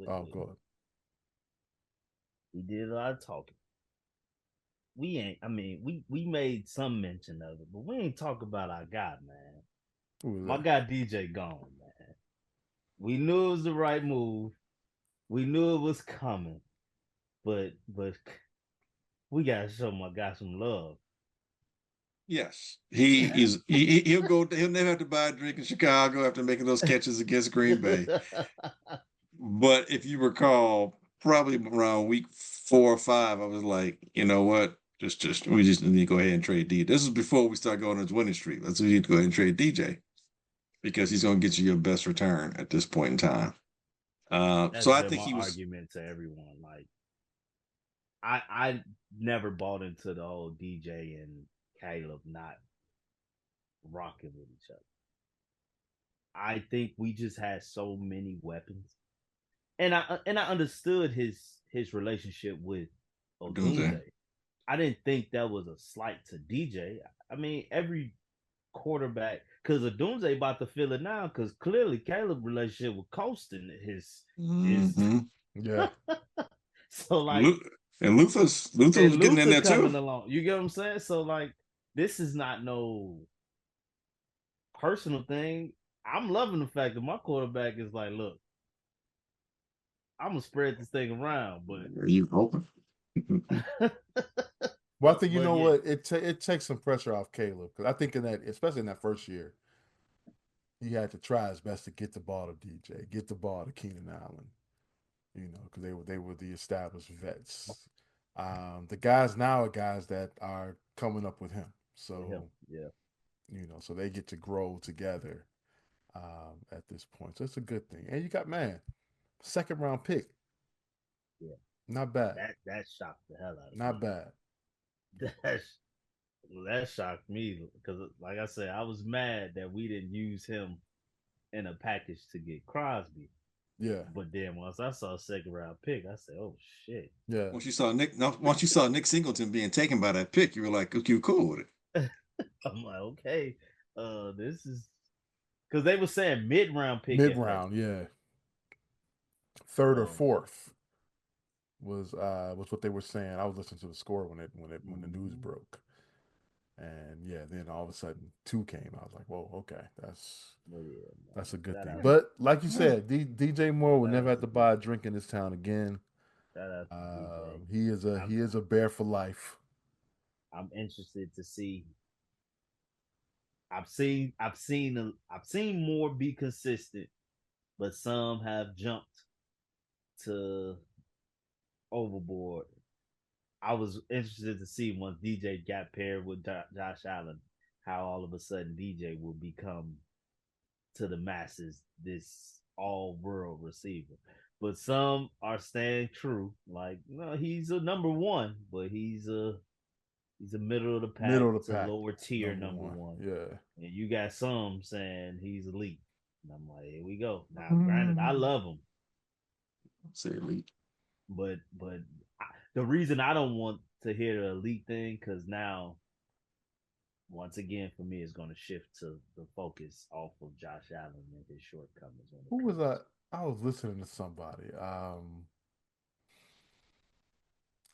Oh, go ahead. We did a lot of talking. We ain't. I mean, we made some mention of it, but we ain't talk about our guy, man. My guy DJ gone, man. We knew it was the right move. We knew it was coming, but we gotta show my guy some love. Yes, he'll go. He'll never have to buy a drink in Chicago after making those catches against Green Bay. But if you recall, probably around week 4 or 5, I was like, you know what? We just need to go ahead and trade D. This is before we start going on his winning streak. Let's need to go ahead and trade DJ because he's going to get you your best return at this point in time. So I think he was argument to everyone. Like, I never bought into the whole DJ and Caleb not rocking with each other. I think we just had so many weapons, and I understood his relationship with Odunze. I didn't think that was a slight to DJ. I mean, every quarterback, because Odunze about to feel it now, because clearly Caleb's relationship with Colston is yeah. So like, and Luther's getting in there coming too. Along. You get what I'm saying? So like, this is not no personal thing. I'm loving the fact that my quarterback is like, look, I'm gonna spread this thing around, but are you hoping? Well, I think what it takes some pressure off Caleb, because I think especially in that first year, he had to try his best to get the ball to DJ, get the ball to Keenan Allen, because they were the established vets. The guys now are guys that are coming up with him, so so they get to grow together at this point. So it's a good thing, and you got second round pick. Yeah, not bad. That shocked the hell out of me. Not bad. That shocked me because, like I said, I was mad that we didn't use him in a package to get Crosby. Yeah. But then once I saw second round pick, I said, "Oh shit!" Yeah. Once you saw Nick Singleton being taken by that pick, you were like, "Okay, cool with it." I'm like, "Okay, this is," because they were saying mid-round pick. Mid-round, yeah. Third or fourth was what they were saying. I was listening to the score when the news broke. And then all of a sudden 2 came. I was like, "Whoa, okay, that's a good thing." But like you said, DJ Moore will never have to buy a drink in this town again. He is a bear for life. I'm interested to see. I've seen more be consistent, but some have jumped to overboard. I was interested to see once DJ got paired with Josh Allen, how all of a sudden DJ will become to the masses this all-world receiver. But some are staying true. Like, no, he's a number one, but he's a middle of the pack, lower tier number one. Yeah. And you got some saying he's elite. And I'm like, here we go. Now, granted, I love him. Say elite. But the reason I don't want to hear the elite thing, because now, once again, for me, it's going to shift to the focus off of Josh Allen and his shortcomings. Who was that? I was listening to somebody.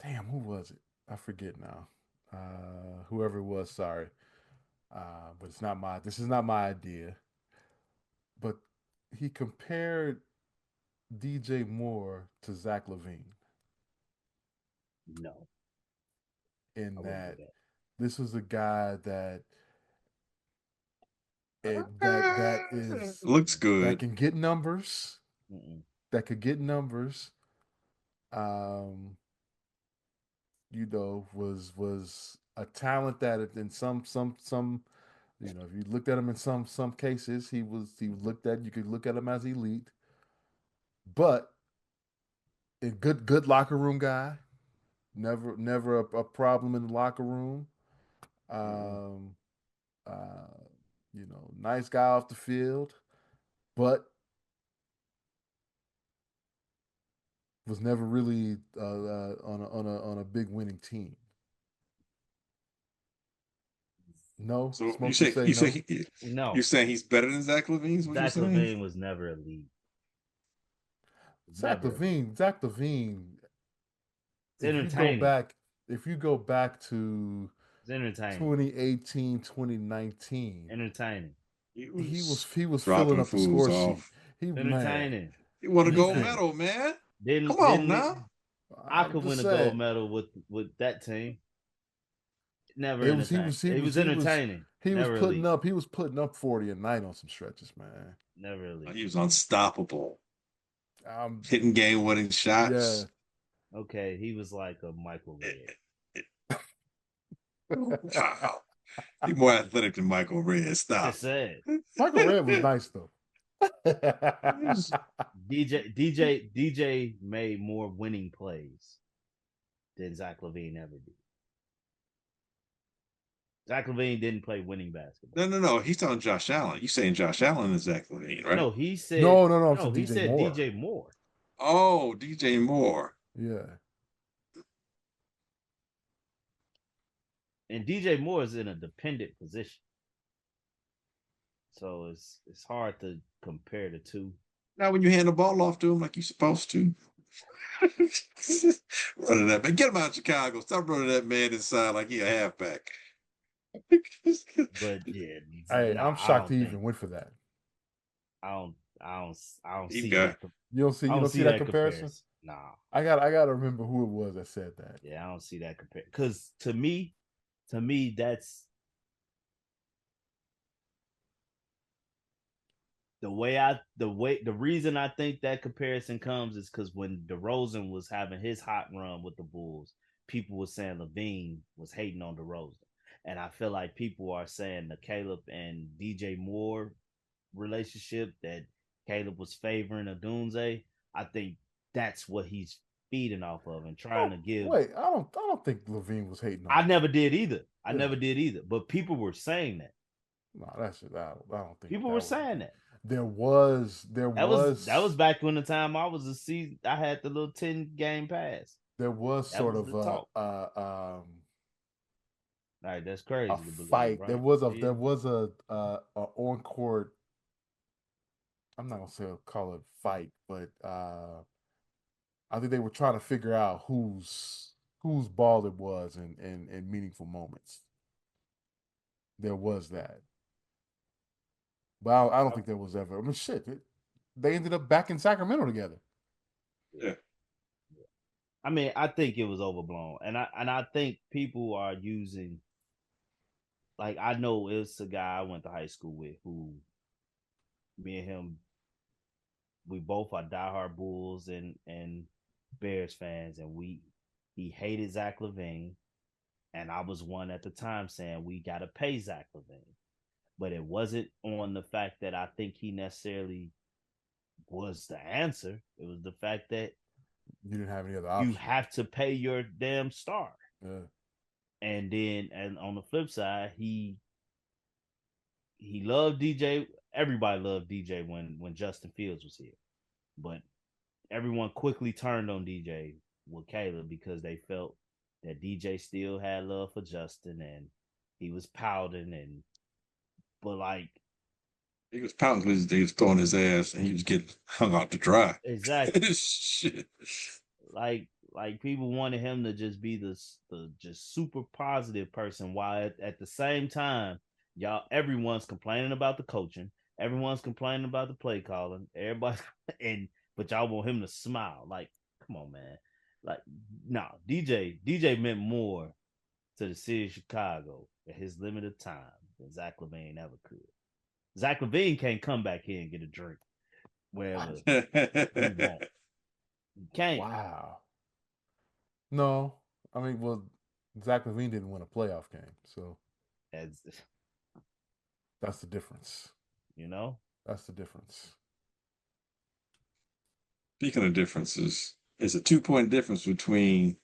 Damn, who was it? I forget now. Whoever it was, sorry. But this is not my idea. But he compared DJ Moore to Zach LaVine. No. In that this was a guy that is looks good, that can get numbers, that could get numbers. Was a talent that in some if you looked at him in some cases, he looked at, you could look at him as elite, but a good locker room guy, never a problem in the locker room. Nice guy off the field, but was never really on a big winning team. No. So you say no. You're saying he's better than Zach LaVine? Zach LaVine was never elite. Zach LaVine. It's entertaining. If you go back to it's entertaining. 2018, 2019, entertaining. He was filling up the score sheet. Entertaining. He won a gold medal, man. Come on now. I could win a gold medal with that team. Never entertaining. He was entertaining. He was putting up 40 a night on some stretches, man. Never elite. He was unstoppable. Hitting game-winning shots. Yeah. Okay, he was like a Michael Redd. Wow. He's more athletic than Michael Redd. Stop. Just said. Michael Redd was nice though. DJ made more winning plays than Zach LaVine ever did. Zach LaVine didn't play winning basketball. No. He's talking Josh Allen. You saying Josh Allen is Zach LaVine, right? No, he said no. He said Moore. DJ Moore. Oh, DJ Moore. Yeah. And DJ Moore is in a dependent position. So it's hard to compare the two. Now when you hand the ball off to him like you're supposed to. Running that man. Get him out of Chicago. Stop running that man inside like he a halfback. But yeah. Hey, I'm shocked he even went for that. I don't see that. You don't see that comparison? Nah. I gotta remember who it was that said that. Yeah, I don't see that comparison. Because to me, that's the reason I think that comparison comes is because when DeRozan was having his hot run with the Bulls, people were saying LaVine was hating on DeRozan. And I feel like people are saying the Caleb and DJ Moore relationship that Caleb was favoring Odunze. I think that's what he's feeding off of and trying to give. Wait, I don't think LaVine was hating on I never did either. Never did either. But people were saying that. No, that's it. I don't think people were saying that. That was back when the time I was I had the little 10-game pass. There was sort of all right, that's crazy. A fight. Right? There was a on court. I'm not gonna call it fight, but I think they were trying to figure out whose ball it was in meaningful moments. There was that, but I don't think there was ever. I mean, shit. They ended up back in Sacramento together. Yeah. I mean, I think it was overblown, and I think people are using. Like, I know it's a guy I went to high school with who, me and him, we both are diehard Bulls and Bears fans, and he hated Zach LaVine, and I was one at the time saying we got to pay Zach LaVine, but it wasn't on the fact that I think he necessarily was the answer. It was the fact that you didn't have any other option. You have to pay your damn star. Yeah. And on the flip side, he loved DJ. Everybody loved DJ when Justin Fields was here, but everyone quickly turned on DJ with Caleb because they felt that DJ still had love for Justin and he was pouting but like he was pouting because they was throwing his ass and he was getting hung out to dry. Exactly. Shit. Like people wanted him to just be the just super positive person, while at the same time, everyone's complaining about the coaching, everyone's complaining about the play calling, but y'all want him to smile. Like, come on, man. Like, no, DJ meant more to the city of Chicago at his limited time than Zach LaVine ever could. Zach LaVine can't come back here and get a drink wherever he wants. He can't. Wow. No, I mean, well, Zach LaVine didn't win a playoff game, so that's the difference. You know, that's the difference. Speaking of differences, it's a 2-point difference between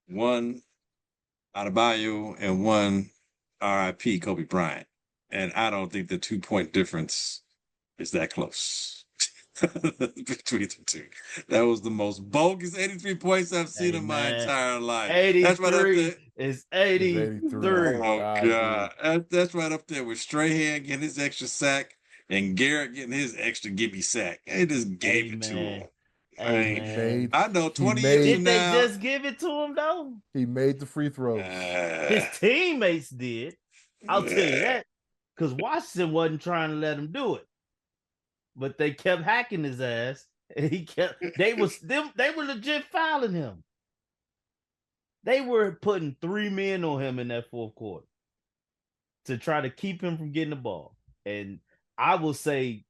one Adebayo and one RIP Kobe Bryant, and I don't think the 2-point difference is that close. Between the two. That was the most bogus 83 points I've seen in my entire life. 83 It's 83. Oh, God. That's right up there with Strahan getting his extra sack and Garrett getting his extra gimme sack. They just gave it to him. I know 20 years from now. Did they just give it to him, though? He made the free throws. His teammates did. I'll tell you that. Because Washington wasn't trying to let him do it. But they kept hacking his ass. And they were legit fouling him. They were putting 3 men on him in that fourth quarter to try to keep him from getting the ball. And I will say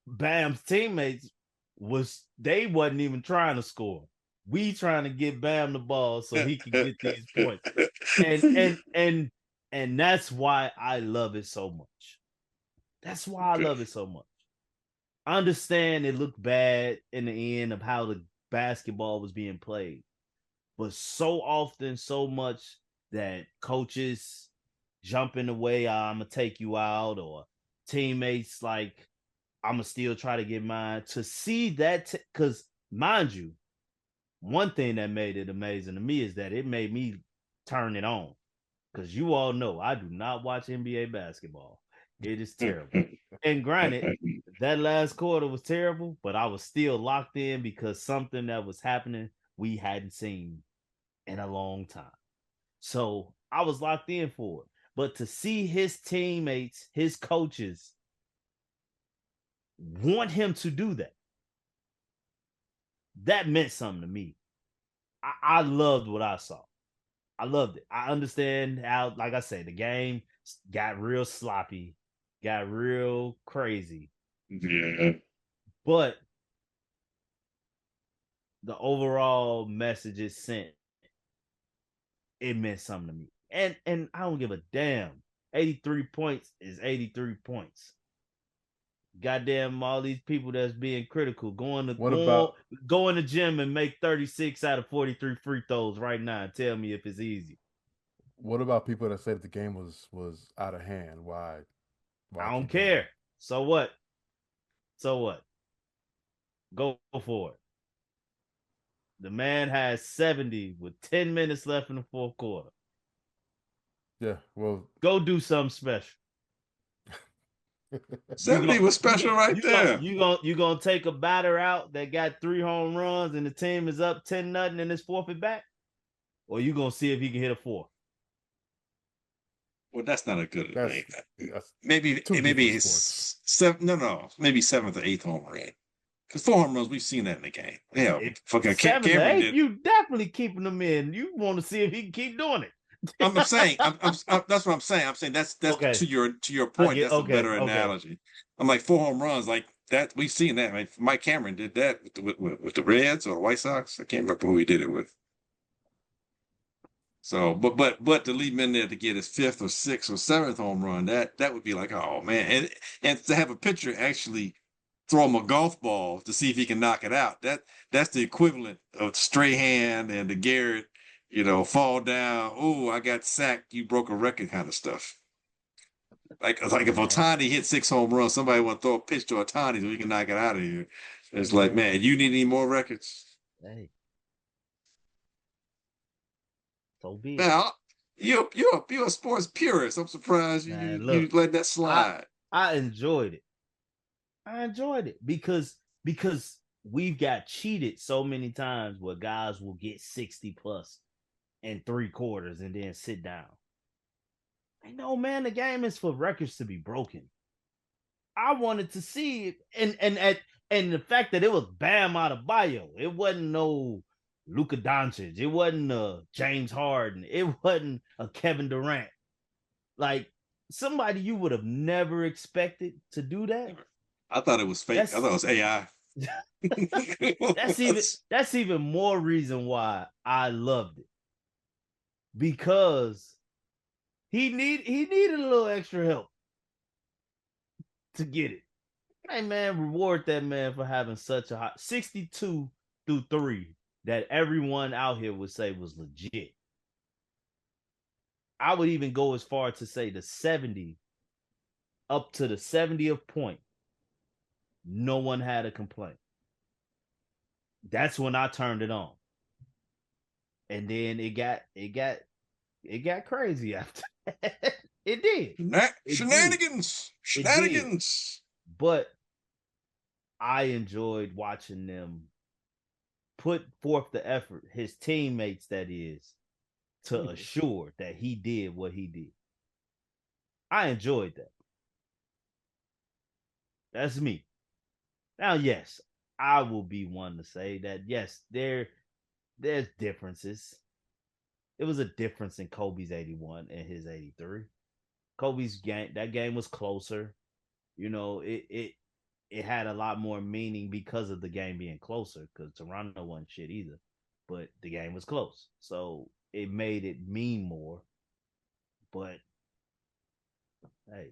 Bam's teammates wasn't even trying to score. We trying to get Bam the ball so he can get these points. And that's why I love it so much. That's why I love it so much. I understand it looked bad in the end of how the basketball was being played. But so often, so much that coaches jump in the way, I'm going to take you out, or teammates like, I'm going to still try to get mine. To see that, because mind you, one thing that made it amazing to me is that it made me turn it on. Because you all know, I do not watch NBA basketball. It is terrible. And granted, that last quarter was terrible, but I was still locked in because something that was happening we hadn't seen in a long time. So I was locked in for it. But to see his teammates, his coaches want him to do that, that meant something to me. I loved what I saw. I loved it. I understand how, like I said, the game got real sloppy, got real crazy. Yeah. But the overall message it sent, it meant something to me. And I don't give a damn. 83 points is 83 points. Goddamn, all these people that's being critical, go in the gym and make 36 out of 43 free throws right now and tell me if it's easy. What about people that say that the game was out of hand? Why I don't care. So what? Go for it. The man has 70 with 10 minutes left in the fourth quarter. Yeah, well, go do something special. 70 was special right there. You gonna take a batter out that got 3 home runs and the team is up 10-0 and it's forfeit back, or you gonna see if he can hit a 4? Well, that's not a good thing. Maybe it's seven. No, maybe 7th or 8th home run. Because 4 home runs, we've seen that in the game. Yeah, fucking 7 to 8, did. You definitely keeping them in. You want to see if he can keep doing it. I'm saying, that's what I'm saying. I'm saying that's okay. to your point. That's a better analogy. I'm like 4 home runs, like that. We've seen that. Like Mike Cameron did that with the Reds or the White Sox. I can't remember who he did it with. So, but to leave him in there to get his 5th or 6th or 7th home run, that would be like, oh man, and to have a pitcher actually throw him a golf ball to see if he can knock it out. That's the equivalent of Strahan and the Garrett, fall down. Oh, I got sacked. You broke a record kind of stuff. Like if Ohtani hit 6 home runs, somebody want to throw a pitch to Ohtani so he can knock it out of here. It's like, man, you need any more records? Hey. So be it. Now, you're a sports purist. I'm surprised you let that slide. I enjoyed it. because we've got cheated so many times where guys will get 60 plus in 3 quarters and then sit down. I know, man, the game is for records to be broken. I wanted to see it, and the fact that it was Bam Adebayo, it wasn't no Luka Doncic, it wasn't a James Harden, it wasn't a Kevin Durant. Like somebody you would have never expected to do that. I thought it was fake. I thought it was AI. That's even more reason why I loved it. Because he needed a little extra help to get it. Hey man, reward that man for having such a high 62 through 3 that everyone out here would say was legit. I would even go as far to say the 70 up to the 70th point. No one had a complaint. That's when I turned it on. And then it got it got crazy after that. It did. Shenanigans. But I enjoyed watching them put forth the effort, his teammates, that is, to assure that he did what he did. I enjoyed that. That's me. Now, yes, I will be one to say that, yes, there's differences. It was a difference in Kobe's 81 and his 83. Kobe's game, that game was closer. You know, it had a lot more meaning because of the game being closer, because Toronto wasn't shit either. But the game was close. So it made it mean more. But hey,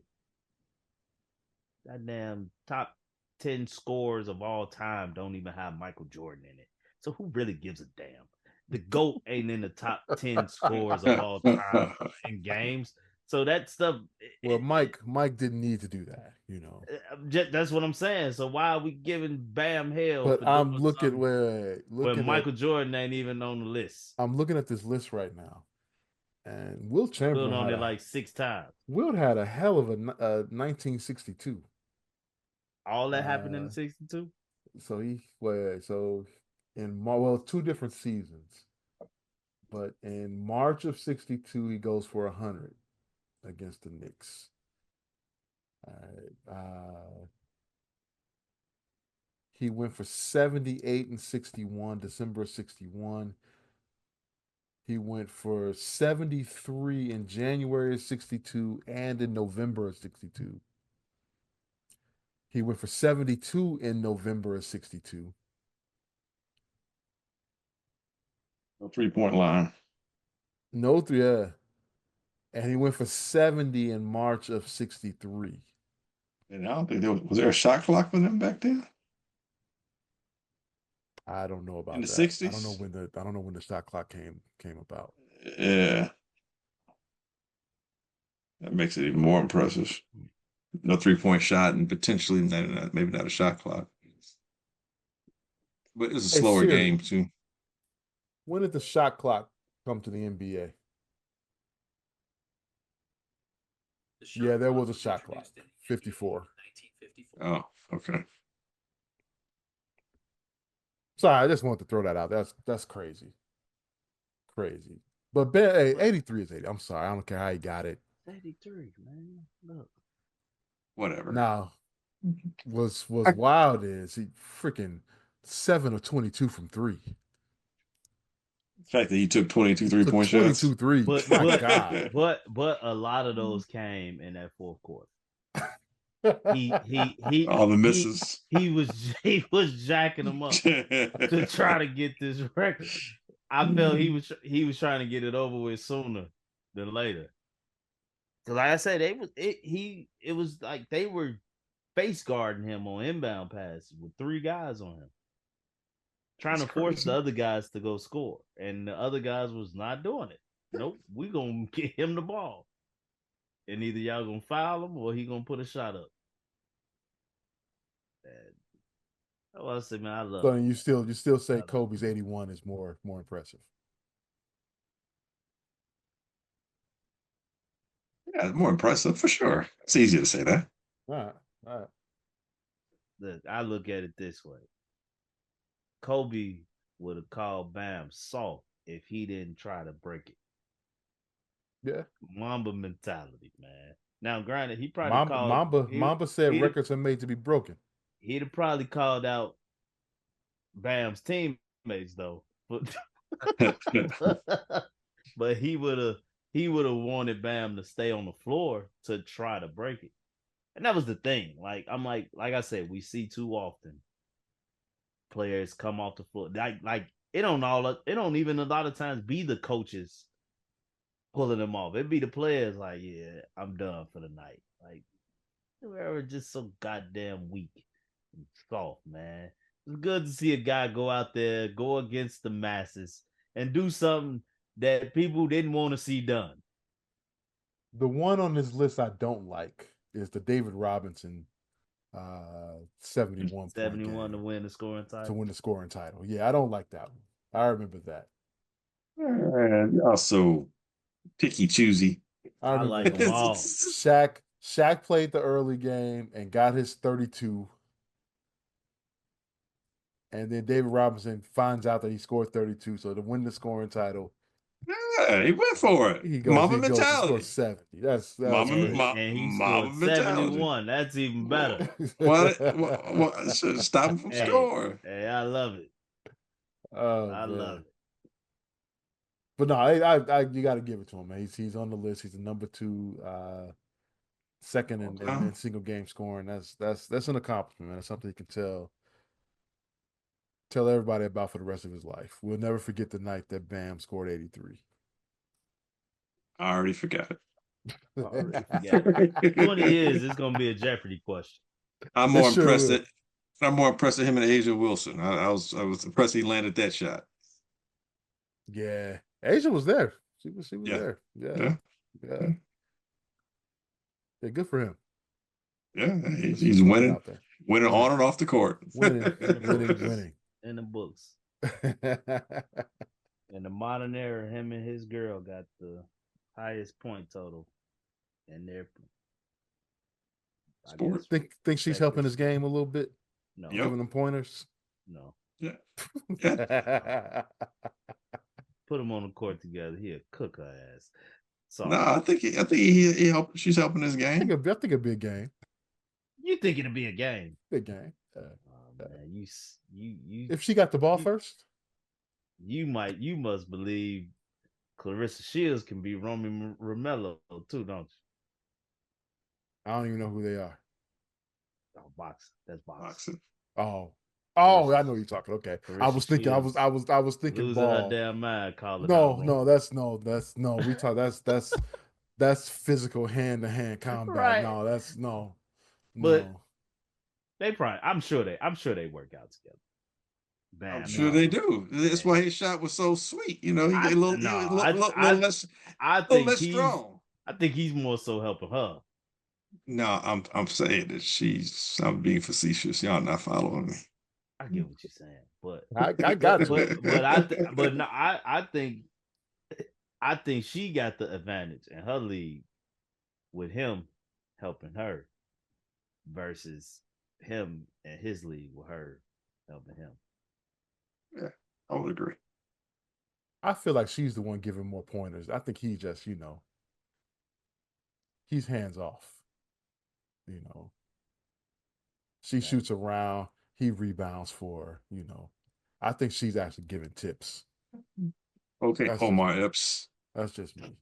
that damn top 10 scores of all time don't even have Michael Jordan in it. So who really gives a damn? The GOAT ain't in the top 10 scores of all time in games. So that stuff. Well, Mike didn't need to do that, you know. That's what I'm saying. So why are we giving Bam hell? But I'm looking when Michael Jordan ain't even on the list. I'm looking at this list right now, and Wilt Chamberlain on it like 6 times. Wilt had a hell of a 1962. All that happened in the 62. So in 2 different seasons, but in March of 62 he goes for 100 against the Knicks. He went for 78 and 61, December of 61. He went for 73 in January of 62 and in November of 62. He went for 72 in November of 62. No 3-point line. No three, yeah. And he went for 70 in March of 63. And I don't think was there a shot clock for them back then? I don't know about in the that. 60s. I don't know when the shot clock came about. Yeah, that makes it even more impressive. No 3-point shot and potentially maybe not a shot clock. But it's a slower game too. When did the shot clock come to the NBA? Yeah, there was a shot clock. 54. Oh, okay. Sorry, I just wanted to throw that out. That's crazy. Crazy. But 83 is 80. I'm sorry. I don't care how he got it. 83, man. Look. Whatever. Now, what's wild is he freaking 7 of 22 from 3. The fact that he took 22 3-point shots. 22 threes. But, my God. But a lot of those came in that fourth quarter. He all the misses. He was jacking them up to try to get this record. I felt he was trying to get it over with sooner than later. Cause like I said, it was like they were face guarding him on inbound passes with 3 guys on him, trying to force the other guys to go score, and the other guys was not doing it. Nope, we gonna get him the ball, and either y'all gonna foul him or he gonna put a shot up. And I say, man, I love. So you still say Kobe's 81 is more impressive. Yeah, more impressive for sure. It's easy to say that. All right. Look, I look at it this way. Kobe would have called Bam soft if he didn't try to break it. Yeah. Mamba mentality, man. Now, granted, he probably Mamba said records are made to be broken. He'd have probably called out Bam's teammates though. But he would have wanted Bam to stay on the floor to try to break it. And that was the thing. Like I said, we see too often players come off the floor. Like it don't even a lot of times be the coaches pulling them off. It'd be the players like, yeah, I'm done for the night. Like whoever just so goddamn weak and soft, man. It's good to see a guy go out there, go against the masses, and do something that people didn't want to see done. The one on this list I don't like is the David Robinson 71 to win the scoring title. Yeah, I don't like that one. I remember that. And also Picky choosy. I like them all. Shaq played the early game and got his 32. And then David Robinson finds out that he scored 32. So to win the scoring title, yeah, he went for it. He scored 70. That's and he scored mentality. 71. That's even better. What should stop him from scoring? Hey, I love it. I love it. But no, I you got to give it to him, man. He's on the list. He's the number 2, second in single game scoring. That's an accomplishment, man. That's something you can tell everybody about for the rest of his life. We'll never forget the night that Bam scored 83. I already forgot it. 20 years, it's gonna be a Jeopardy question. I'm more impressed at him and Asia Wilson. I was impressed he landed that shot. Yeah, Asia was there. She was there. Yeah. Yeah, good for him. Yeah, he's winning on and off the court. Winning. In the books. In the modern era, him and his girl got the highest point total in their sports. Think she's helping his game a little bit? No. Giving them pointers? No. Yeah. Put them on the court together. He'll cook her ass. So no, I think he helped. She's helping his game. I think a big game. You think it'll be a game? Big game. Man, you. If she got the ball first, you must believe Clarissa Shields can be Romy Romello too, don't you? I don't even know who they are. Oh, boxing. That's boxing. Oh, I know you're talking. Okay, Clarissa I was thinking. Shields. I was thinking. Losing ball. her damn mind. Calling that's no. We talk. That's physical hand to hand combat. Right. No, that's no. But they probably. I'm sure they work out together. Bam, I'm sure they do. That's why his shot was so sweet. You know, he got a little less strong. I think he's more so helping her. No, I'm saying that I'm being facetious. Y'all not following me. I get what you're saying, but I got it. I think she got the advantage in her league with him helping her versus him and his league with her helping him. Yeah, I would agree. I feel like she's the one giving more pointers. I think he just, he's hands off. She shoots around, he rebounds for her, I think she's actually giving tips. Okay, Omar Epps. That's just me.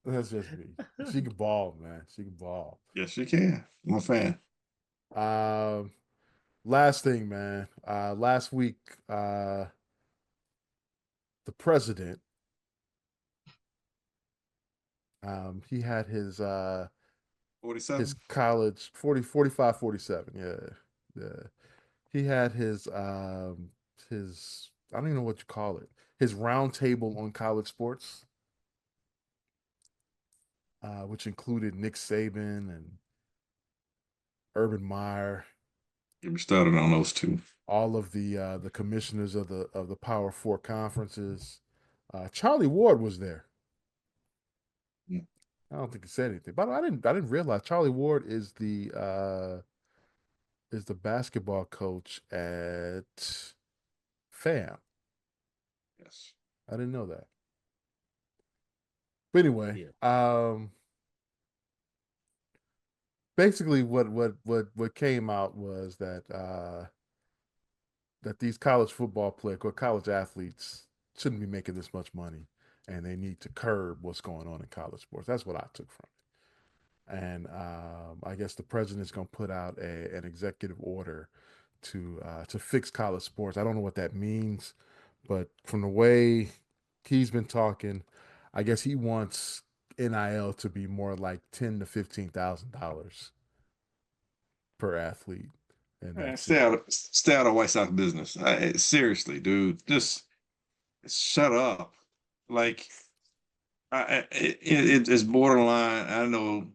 That's just me. She can ball, man. She can ball. Yes, she can. I'm a fan. Last thing, man. Last week, the president, he had his 47? His college 45, 47. Yeah. He had his I don't even know what you call it. His round table on college sports, which included Nick Saban and Urban Meyer. Get me started on those two. All of the commissioners of the Power 4 conferences. Charlie Ward was there. Yeah. I don't think he said anything. But I didn't realize Charlie Ward is the basketball coach at FAM. Yes. I didn't know that. But anyway, basically what came out was that that these college football players or college athletes shouldn't be making this much money, and they need to curb what's going on in college sports. That's what I took from it. And I guess the president's going to put out an executive order to fix college sports. I don't know what that means, but from the way he's been talking, I guess he wants NIL to be more like $10,000 to $15,000 per athlete. And stay out of White Sox business. Seriously, dude, just shut up. Like, it's borderline. I know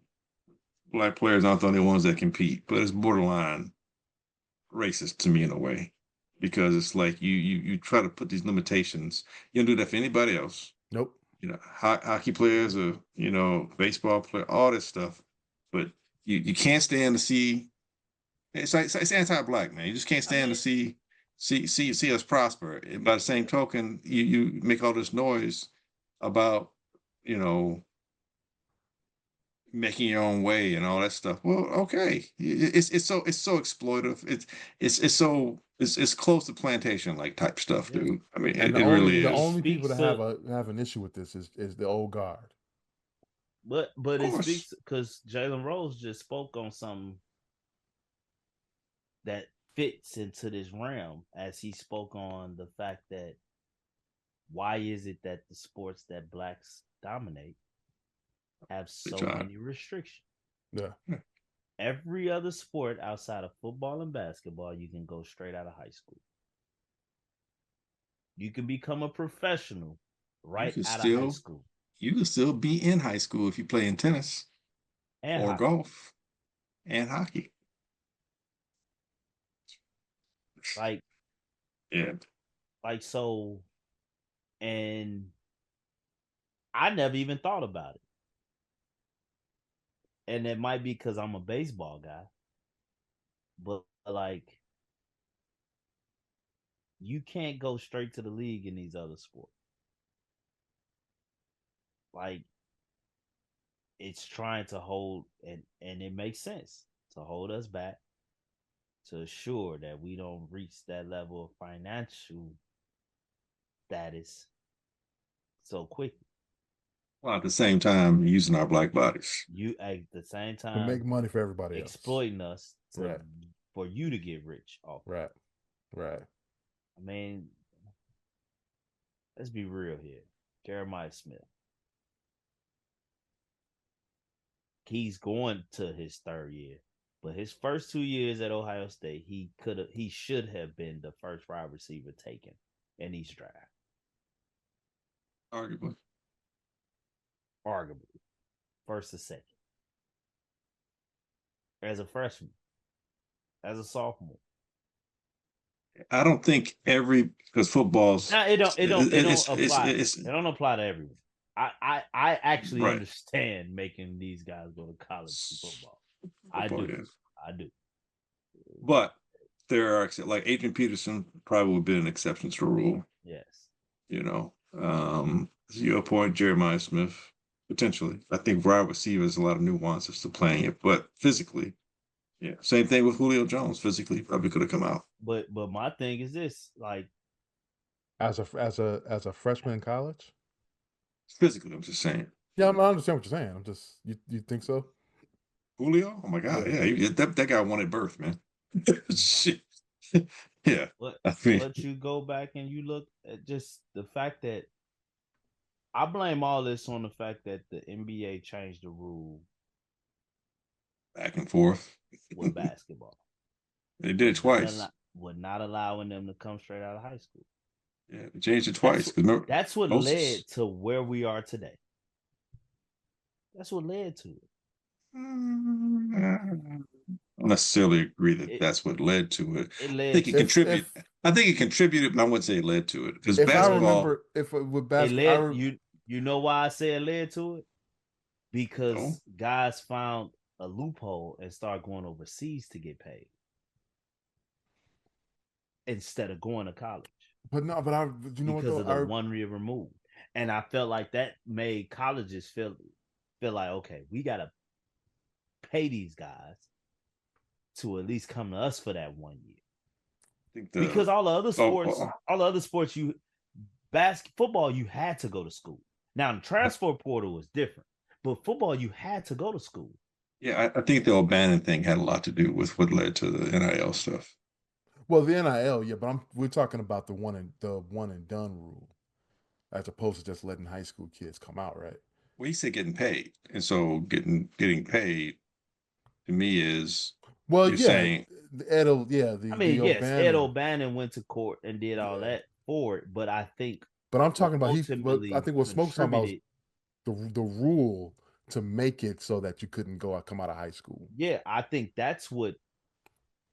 black players aren't the only ones that compete, but it's borderline racist to me in a way, because it's like you try to put these limitations. You don't do that for anybody else. Nope. hockey players or, baseball player, all this stuff. But you can't stand to see. It's anti-black, man. You just can't stand to see us prosper. And by the same token, you make all this noise about, making your own way and all that stuff. Well, okay, it's so exploitive. It's close to plantation like type stuff, dude. I mean, it really is. The only people that have an issue with this is the old guard. But it speaks because Jalen Rose just spoke on something that fits into this realm, as he spoke on the fact that why is it that the sports that blacks dominate have so many restrictions? Yeah. Every other sport outside of football and basketball, you can go straight out of high school. You can become a professional right out of high school. You can still be in high school if you play in tennis or golf and hockey. So, and I never even thought about it. And it might be because I'm a baseball guy, but you can't go straight to the league in these other sports. It's trying to hold, and it makes sense to hold us back, to assure that we don't reach that level of financial status so quickly. Well, at the same time, using our black bodies. You at the same time to make money for everybody else, exploiting us for you to get rich off. Right. I mean, let's be real here. Jeremiah Smith. He's going to his third year, but his first 2 years at Ohio State, he should have been the first wide receiver taken in each draft. Arguably. First or second. As a freshman. As a sophomore. I don't think because football's it don't apply to everyone. I actually understand making these guys go to college football. I do. But there are, like, Adrian Peterson probably would have been an exception to the rule. Yes. To your point, Jeremiah Smith, potentially. I think wide receiver has a lot of nuances to playing it, but physically, yeah. Same thing with Julio Jones. Physically, probably could have come out. But my thing is this: as a freshman in college, physically, I'm just saying. Yeah, I understand what you're saying. I'm just you think so? Julio, oh my God, yeah, that guy won at birth, man. Shit. Yeah. But you go back and you look at just the fact that I blame all this on the fact that the NBA changed the rule back and forth with basketball. They did it twice. With not allowing them to come straight out of high school. Yeah, they changed it twice. That's what led to where we are today. That's what led to it. I don't necessarily agree that that's what led to it. I think it contributed. I think it contributed, but I wouldn't say it led to it, because basketball. With basketball, you know why I say it led to it? Because guys found a loophole and started going overseas to get paid instead of going to college. But no, because of the 1 year removed, and I felt like that made colleges feel like, okay, we gotta pay these guys to at least come to us for that 1 year. Because all the other sports, football, you had to go to school. Now the transfer portal was different, but football, you had to go to school. Yeah, I think the O'Bannon thing had a lot to do with what led to the NIL stuff. Well, the NIL, yeah, but we're talking about the one and done rule, as opposed to just letting high school kids come out, right? Well, he said getting paid, and so getting paid to me is saying Ed O'Bannon went to court and did all that for it, but I think. But I'm talking about I think what Smoke's talking about was the rule to make it so that you couldn't come out of high school. Yeah, I think that's what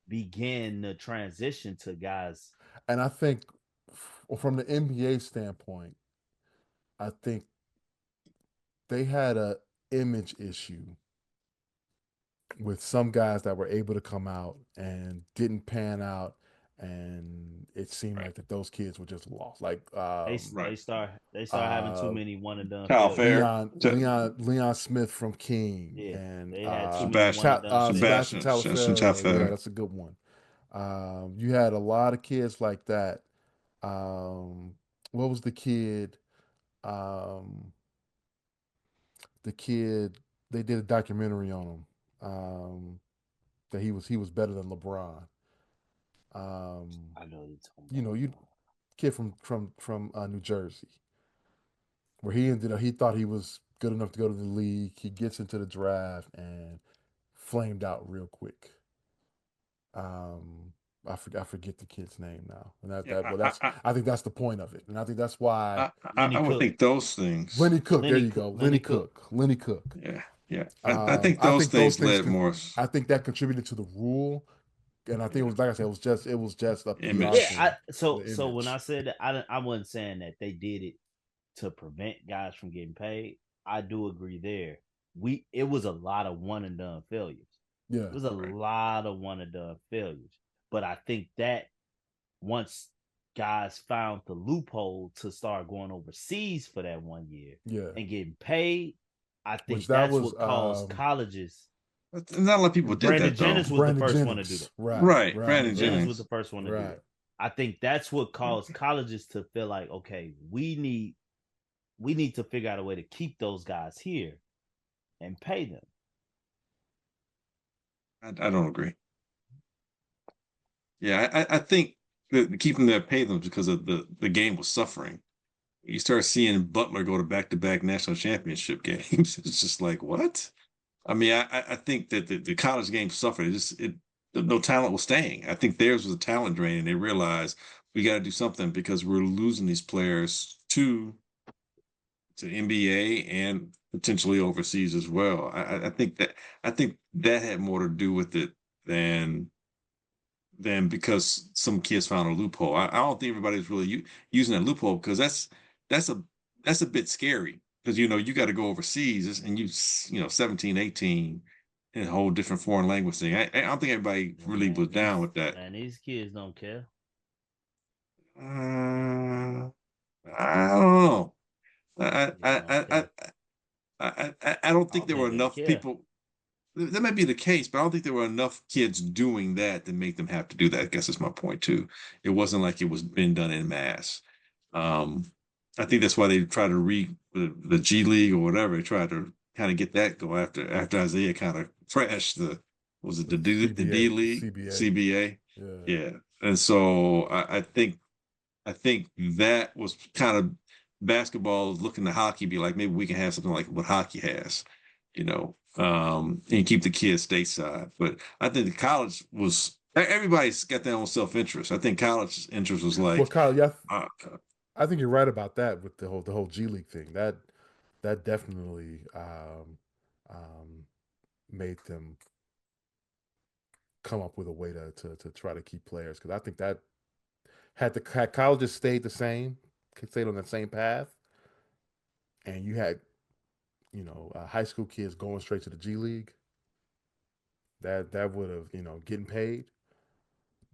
began the transition to guys. And I think from the NBA standpoint, I think they had a image issue with some guys that were able to come out and didn't pan out, and it seemed like that those kids were just lost. Like they start having too many one and done Kyle failures. Fair, Leon Smith from King, Yeah, and they had too many one and done Sebastian Sebastian Tallafield. Yeah, Tallafield. that's a good one. You had a lot of kids like that. What was the kid? The kid, they did a documentary on him. That he was better than LeBron. I know you're talking You know, about. you kid from New Jersey, where he ended up, he thought he was good enough to go to the league. He gets into the draft and flamed out real quick. I forget the kid's name now, and I think that's the point of it, and I think that's why I would think those things. Lenny Cook, there you go, Lenny Cook. Yeah. I think those things led more. I think that contributed to the rule, and I think it was, like I said, it was just a PR Image. thing. So when I said that, I wasn't saying that they did it to prevent guys from getting paid. I do agree there. It was a lot of one and done failures. Yeah, it was a lot of one and done failures. But I think that once guys found the loophole to start going overseas for that 1 year and getting paid, I think that's what caused colleges. Not a lot of people did Brandon that, Jennings though. was the first one to do that. Right. Brandon Jennings was the first one to do that. I think that's what caused colleges to feel like, okay, we need to figure out a way to keep those guys here and pay them. I don't agree. Yeah, I think that keeping them pay them because of the game was suffering. You start seeing Butler go to back-to-back national championship games. It's just like, what? I mean, I think that the college game suffered. No talent was staying. I think theirs was a talent drain, and they realized we got to do something because we're losing these players to NBA and potentially overseas as well. I think that had more to do with it than because some kids found a loophole. I don't think everybody's really using that loophole because that's a bit scary because you got to go overseas and you 17, 18 in a whole different foreign language thing. I don't think everybody really was down with that. And these kids don't care. I don't know. I don't think there were enough people. That might be the case, but I don't think there were enough kids doing that to make them have to do that. I guess that's my point too. It wasn't like it was being done in mass. I think that's why they try to the G League or whatever. They tried to kind of get that go after Isaiah kind of crashed the D League CBA. Yeah. And so I think that was kind of basketball looking to hockey, be like maybe we can have something like what hockey has, and keep the kids stateside. But I think the college was everybody's got their own self-interest. I think college interest was like, well, Kyle, yeah, I think you're right about that with the whole G League thing. That definitely made them come up with a way to try to keep players, because I think that had colleges stayed on that same path, and you had high school kids going straight to the G League, that would have getting paid.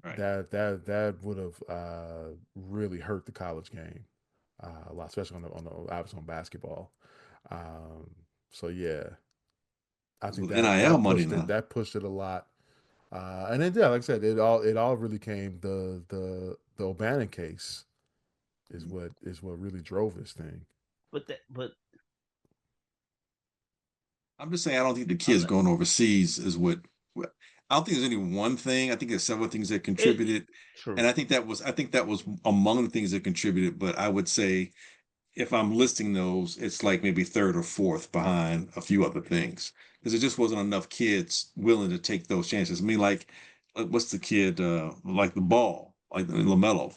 Right. That would have really hurt the college game a lot, especially obviously on basketball. So yeah, I think that pushed it a lot. And then like I said, it all really came the O'Bannon case is what really drove this thing. But I'm just saying I don't think the kids going overseas is what. I don't think there's any one thing. I think there's several things that contributed, and I think that was among the things that contributed. But I would say, if I'm listing those, it's like maybe third or fourth behind a few other things, because there just wasn't enough kids willing to take those chances. I mean, like what's the kid like the ball, like LaMelo?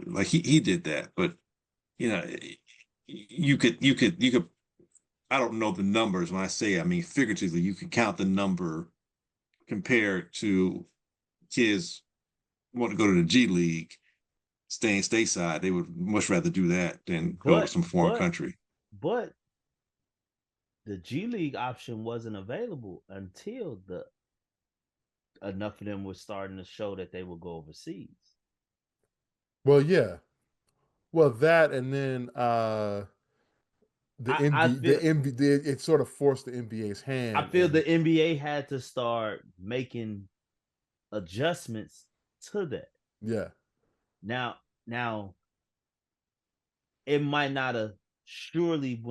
Like he did that, but you could. I don't know the numbers when I say. I mean, figuratively, you can count the number compared to kids want to go to the G League, staying stateside. They would much rather do that than go to some foreign country. But the G League option wasn't available until enough of them were starting to show that they would go overseas. Well, yeah. Well, that and then it sort of forced the NBA's hand. I feel the NBA had to start making adjustments to that. Yeah. Now it might not have surely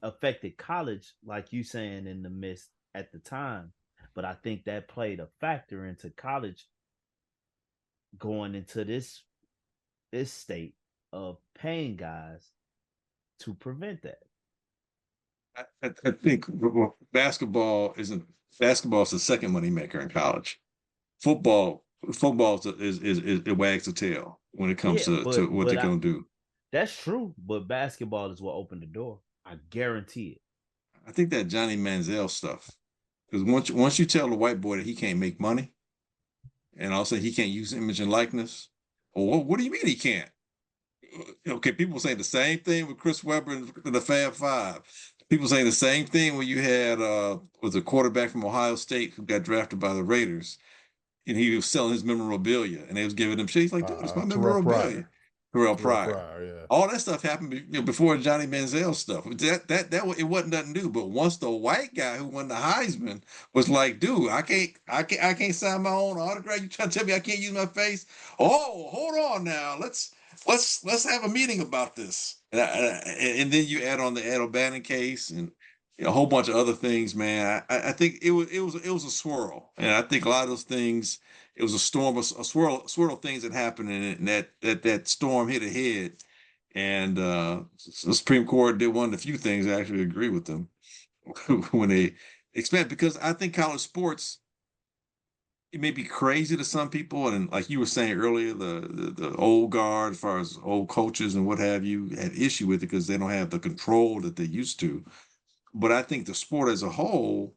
affected college like you saying in the midst at the time, but I think that played a factor into college going into this state of paying guys to prevent that. I think basketball is the second money maker in college. Football is it wags the tail when it comes to what they're gonna do. That's true, but basketball is what opened the door. I guarantee it. I think that Johnny Manziel stuff, because once you tell the white boy that he can't make money, and also he can't use image and likeness, well, what do you mean he can't? Okay, people saying the same thing with Chris Webber and the Fab Five. People saying the same thing when you had was a quarterback from Ohio State who got drafted by the Raiders, and he was selling his memorabilia, and they was giving him shit. He's like, dude, it's my memorabilia. Terrell Pryor. Yeah. All that stuff happened before Johnny Manziel stuff. That it wasn't nothing new. But once the white guy who won the Heisman was like, dude, I can't sign my own autograph. You trying to tell me I can't use my face? Oh, hold on now. Let's have a meeting about this. And then you add on the Ed O'Bannon case and a whole bunch of other things, man. I think it was a swirl, and I think a lot of those things. It was a storm, a swirl of things that happened, and that storm hit ahead, and the Supreme Court did one of the few things I actually agree with them when they expand, because I think college sports, it may be crazy to some people, and like you were saying earlier, the old guard, as far as old coaches and what have you, had issue with it because they don't have the control that they used to. But I think the sport as a whole,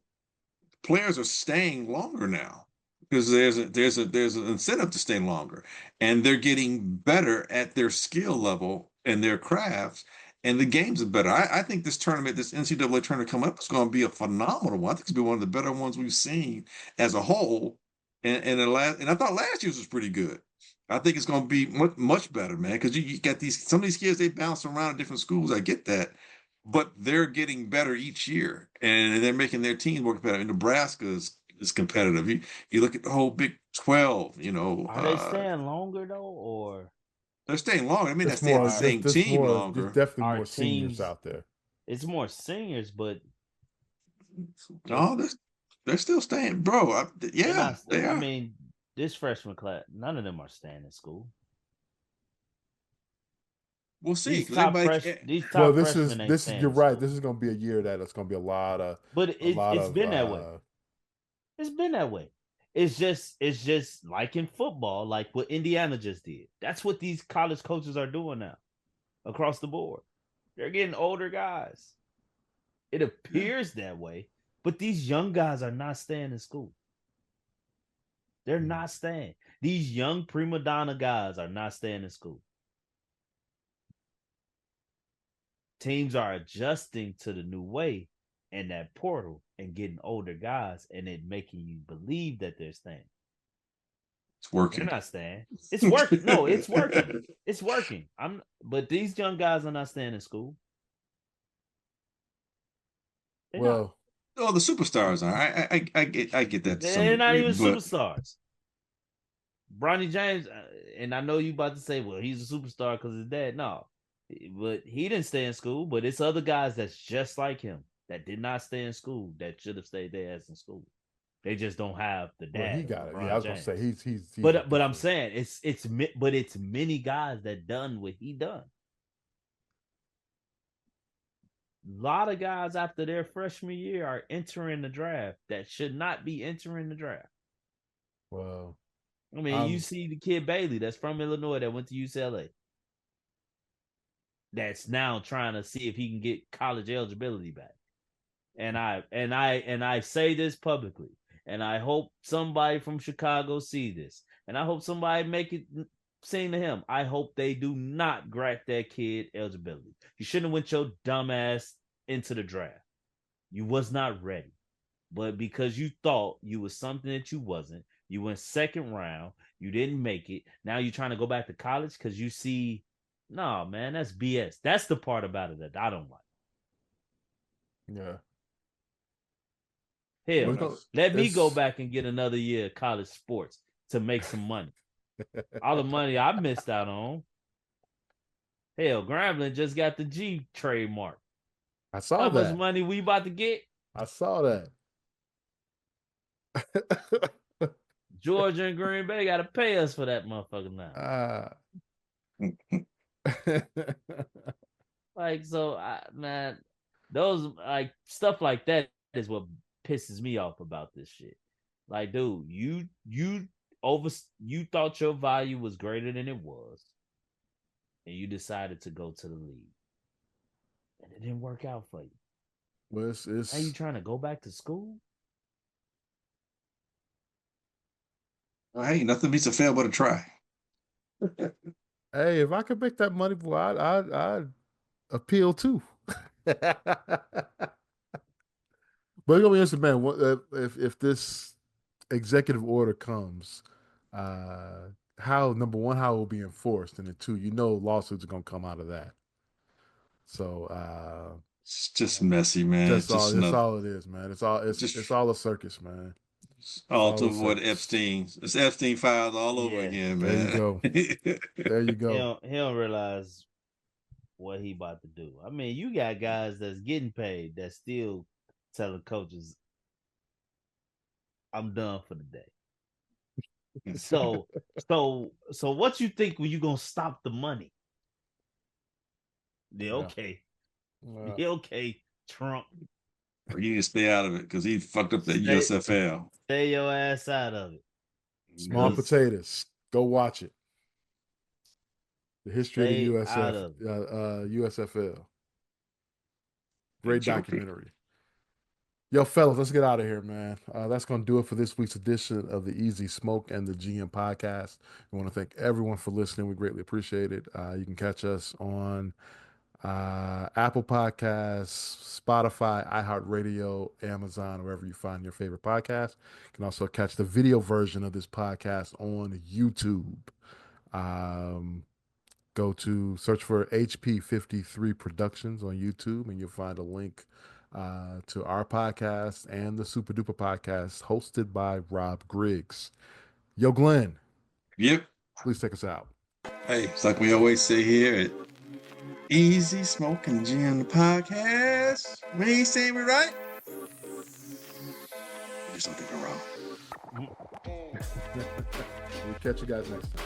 players are staying longer now, because there's an incentive to stay longer, and they're getting better at their skill level and their crafts, and the games are better. I think this NCAA tournament coming up is going to be a phenomenal one. I think it's going to be one of the better ones we've seen as a whole. And I thought last year's was pretty good. I think it's going to be much, much better, man, because you got some of these kids, they bounce around in different schools. I get that. But they're getting better each year, and they're making their teams more competitive. Nebraska is competitive. You look at the whole Big 12, Are they staying longer, though, or? They're staying longer. I mean, they're staying the same team longer. There's definitely more seniors out there. It's more seniors, but... No, they're still staying, bro. They are. I mean, this freshman class, none of them are staying in school. We'll see. These top freshmen this is you're right. This is going to be a year that it's going to be a lot of. But it's been that way. It's been that way. It's just like in football, like what Indiana just did. That's what these college coaches are doing now, across the board. They're getting older guys. It appears that way, but these young guys are not staying in school. They're not staying. These young prima donna guys are not staying in school. Teams are adjusting to the new way and that portal and getting older guys, and it making you believe that they're staying. It's working. They're not staying. It's working. No, it's working. It's working. But these young guys are not staying in school. The superstars are. I get that. They're not even superstars. Bronny James, and I know you about to say, well, he's a superstar because his dad. No. But he didn't stay in school, but it's other guys that's just like him that did not stay in school that should have stayed their ass in school. They just don't have the dad. Well, he got it. Yeah, I was gonna say he's but I'm saying it's many guys that done what he done. A lot of guys after their freshman year are entering the draft that should not be entering the draft. Well, I mean, you see the kid Bailey that's from Illinois that went to UCLA. That's now trying to see if he can get college eligibility back. And I say this publicly, and I hope somebody from Chicago see this, and I hope somebody make it seem to him. I hope they do not grant that kid eligibility. You shouldn't have went your dumb ass into the draft. You was not ready. But because you thought you was something that you wasn't, you went second round, you didn't make it. Now you're trying to go back to college because you see, no, man, that's BS. That's the part about it that I don't like. Yeah. Hell, let me go back and get another year of college sports to make some money. All the money I missed out on. Hell, Grambling just got the G trademark. I saw How that. much money we about to get? I saw that. Georgia and Green Bay got to pay us for that motherfucker now. Like, so, man, those, like, stuff like that is what pisses me off about this shit. Like, dude, you thought your value was greater than it was, and you decided to go to the league, and it didn't work out for you. Well, it's now you trying to go back to school? Well, hey, nothing beats a fail but a try. Hey, if I could make that money, boy, I'd appeal too. But it's gonna be interesting, man. If this executive order comes, how, number one, how it will be enforced, and then two, lawsuits are gonna come out of that. So it's just messy, man. That's all it is, man. It's all a circus, man. All to avoid Epstein. It's Epstein files all over again, man. There you go. He don't realize what he about to do. I mean, you got guys that's getting paid that still telling coaches, I'm done for the day. So what you think when you gonna stop the money? Yeah, okay. Yeah, okay, Trump. Or you need to stay out of it because he fucked up the USFL. Stay your ass out of it. Small potatoes. Go watch it. The history of the USFL. Great documentary. Yo, fellas, let's get out of here, man. That's going to do it for this week's edition of the Easy Smoke and the GM podcast. I want to thank everyone for listening. We greatly appreciate it. You can catch us on Apple Podcasts, Spotify, iHeartRadio, Amazon, wherever you find your favorite podcast. You can also catch the video version of this podcast on YouTube. Go to search for HP53 Productions on YouTube, and you'll find a link to our podcast and the Super Duper podcast hosted by Rob Griggs. Yo, Glenn. Yep. Please take us out. Hey, it's like we always say here at Easy Smoke and GM podcast. We ain't saying we're right. There's something wrong. We'll catch you guys next time.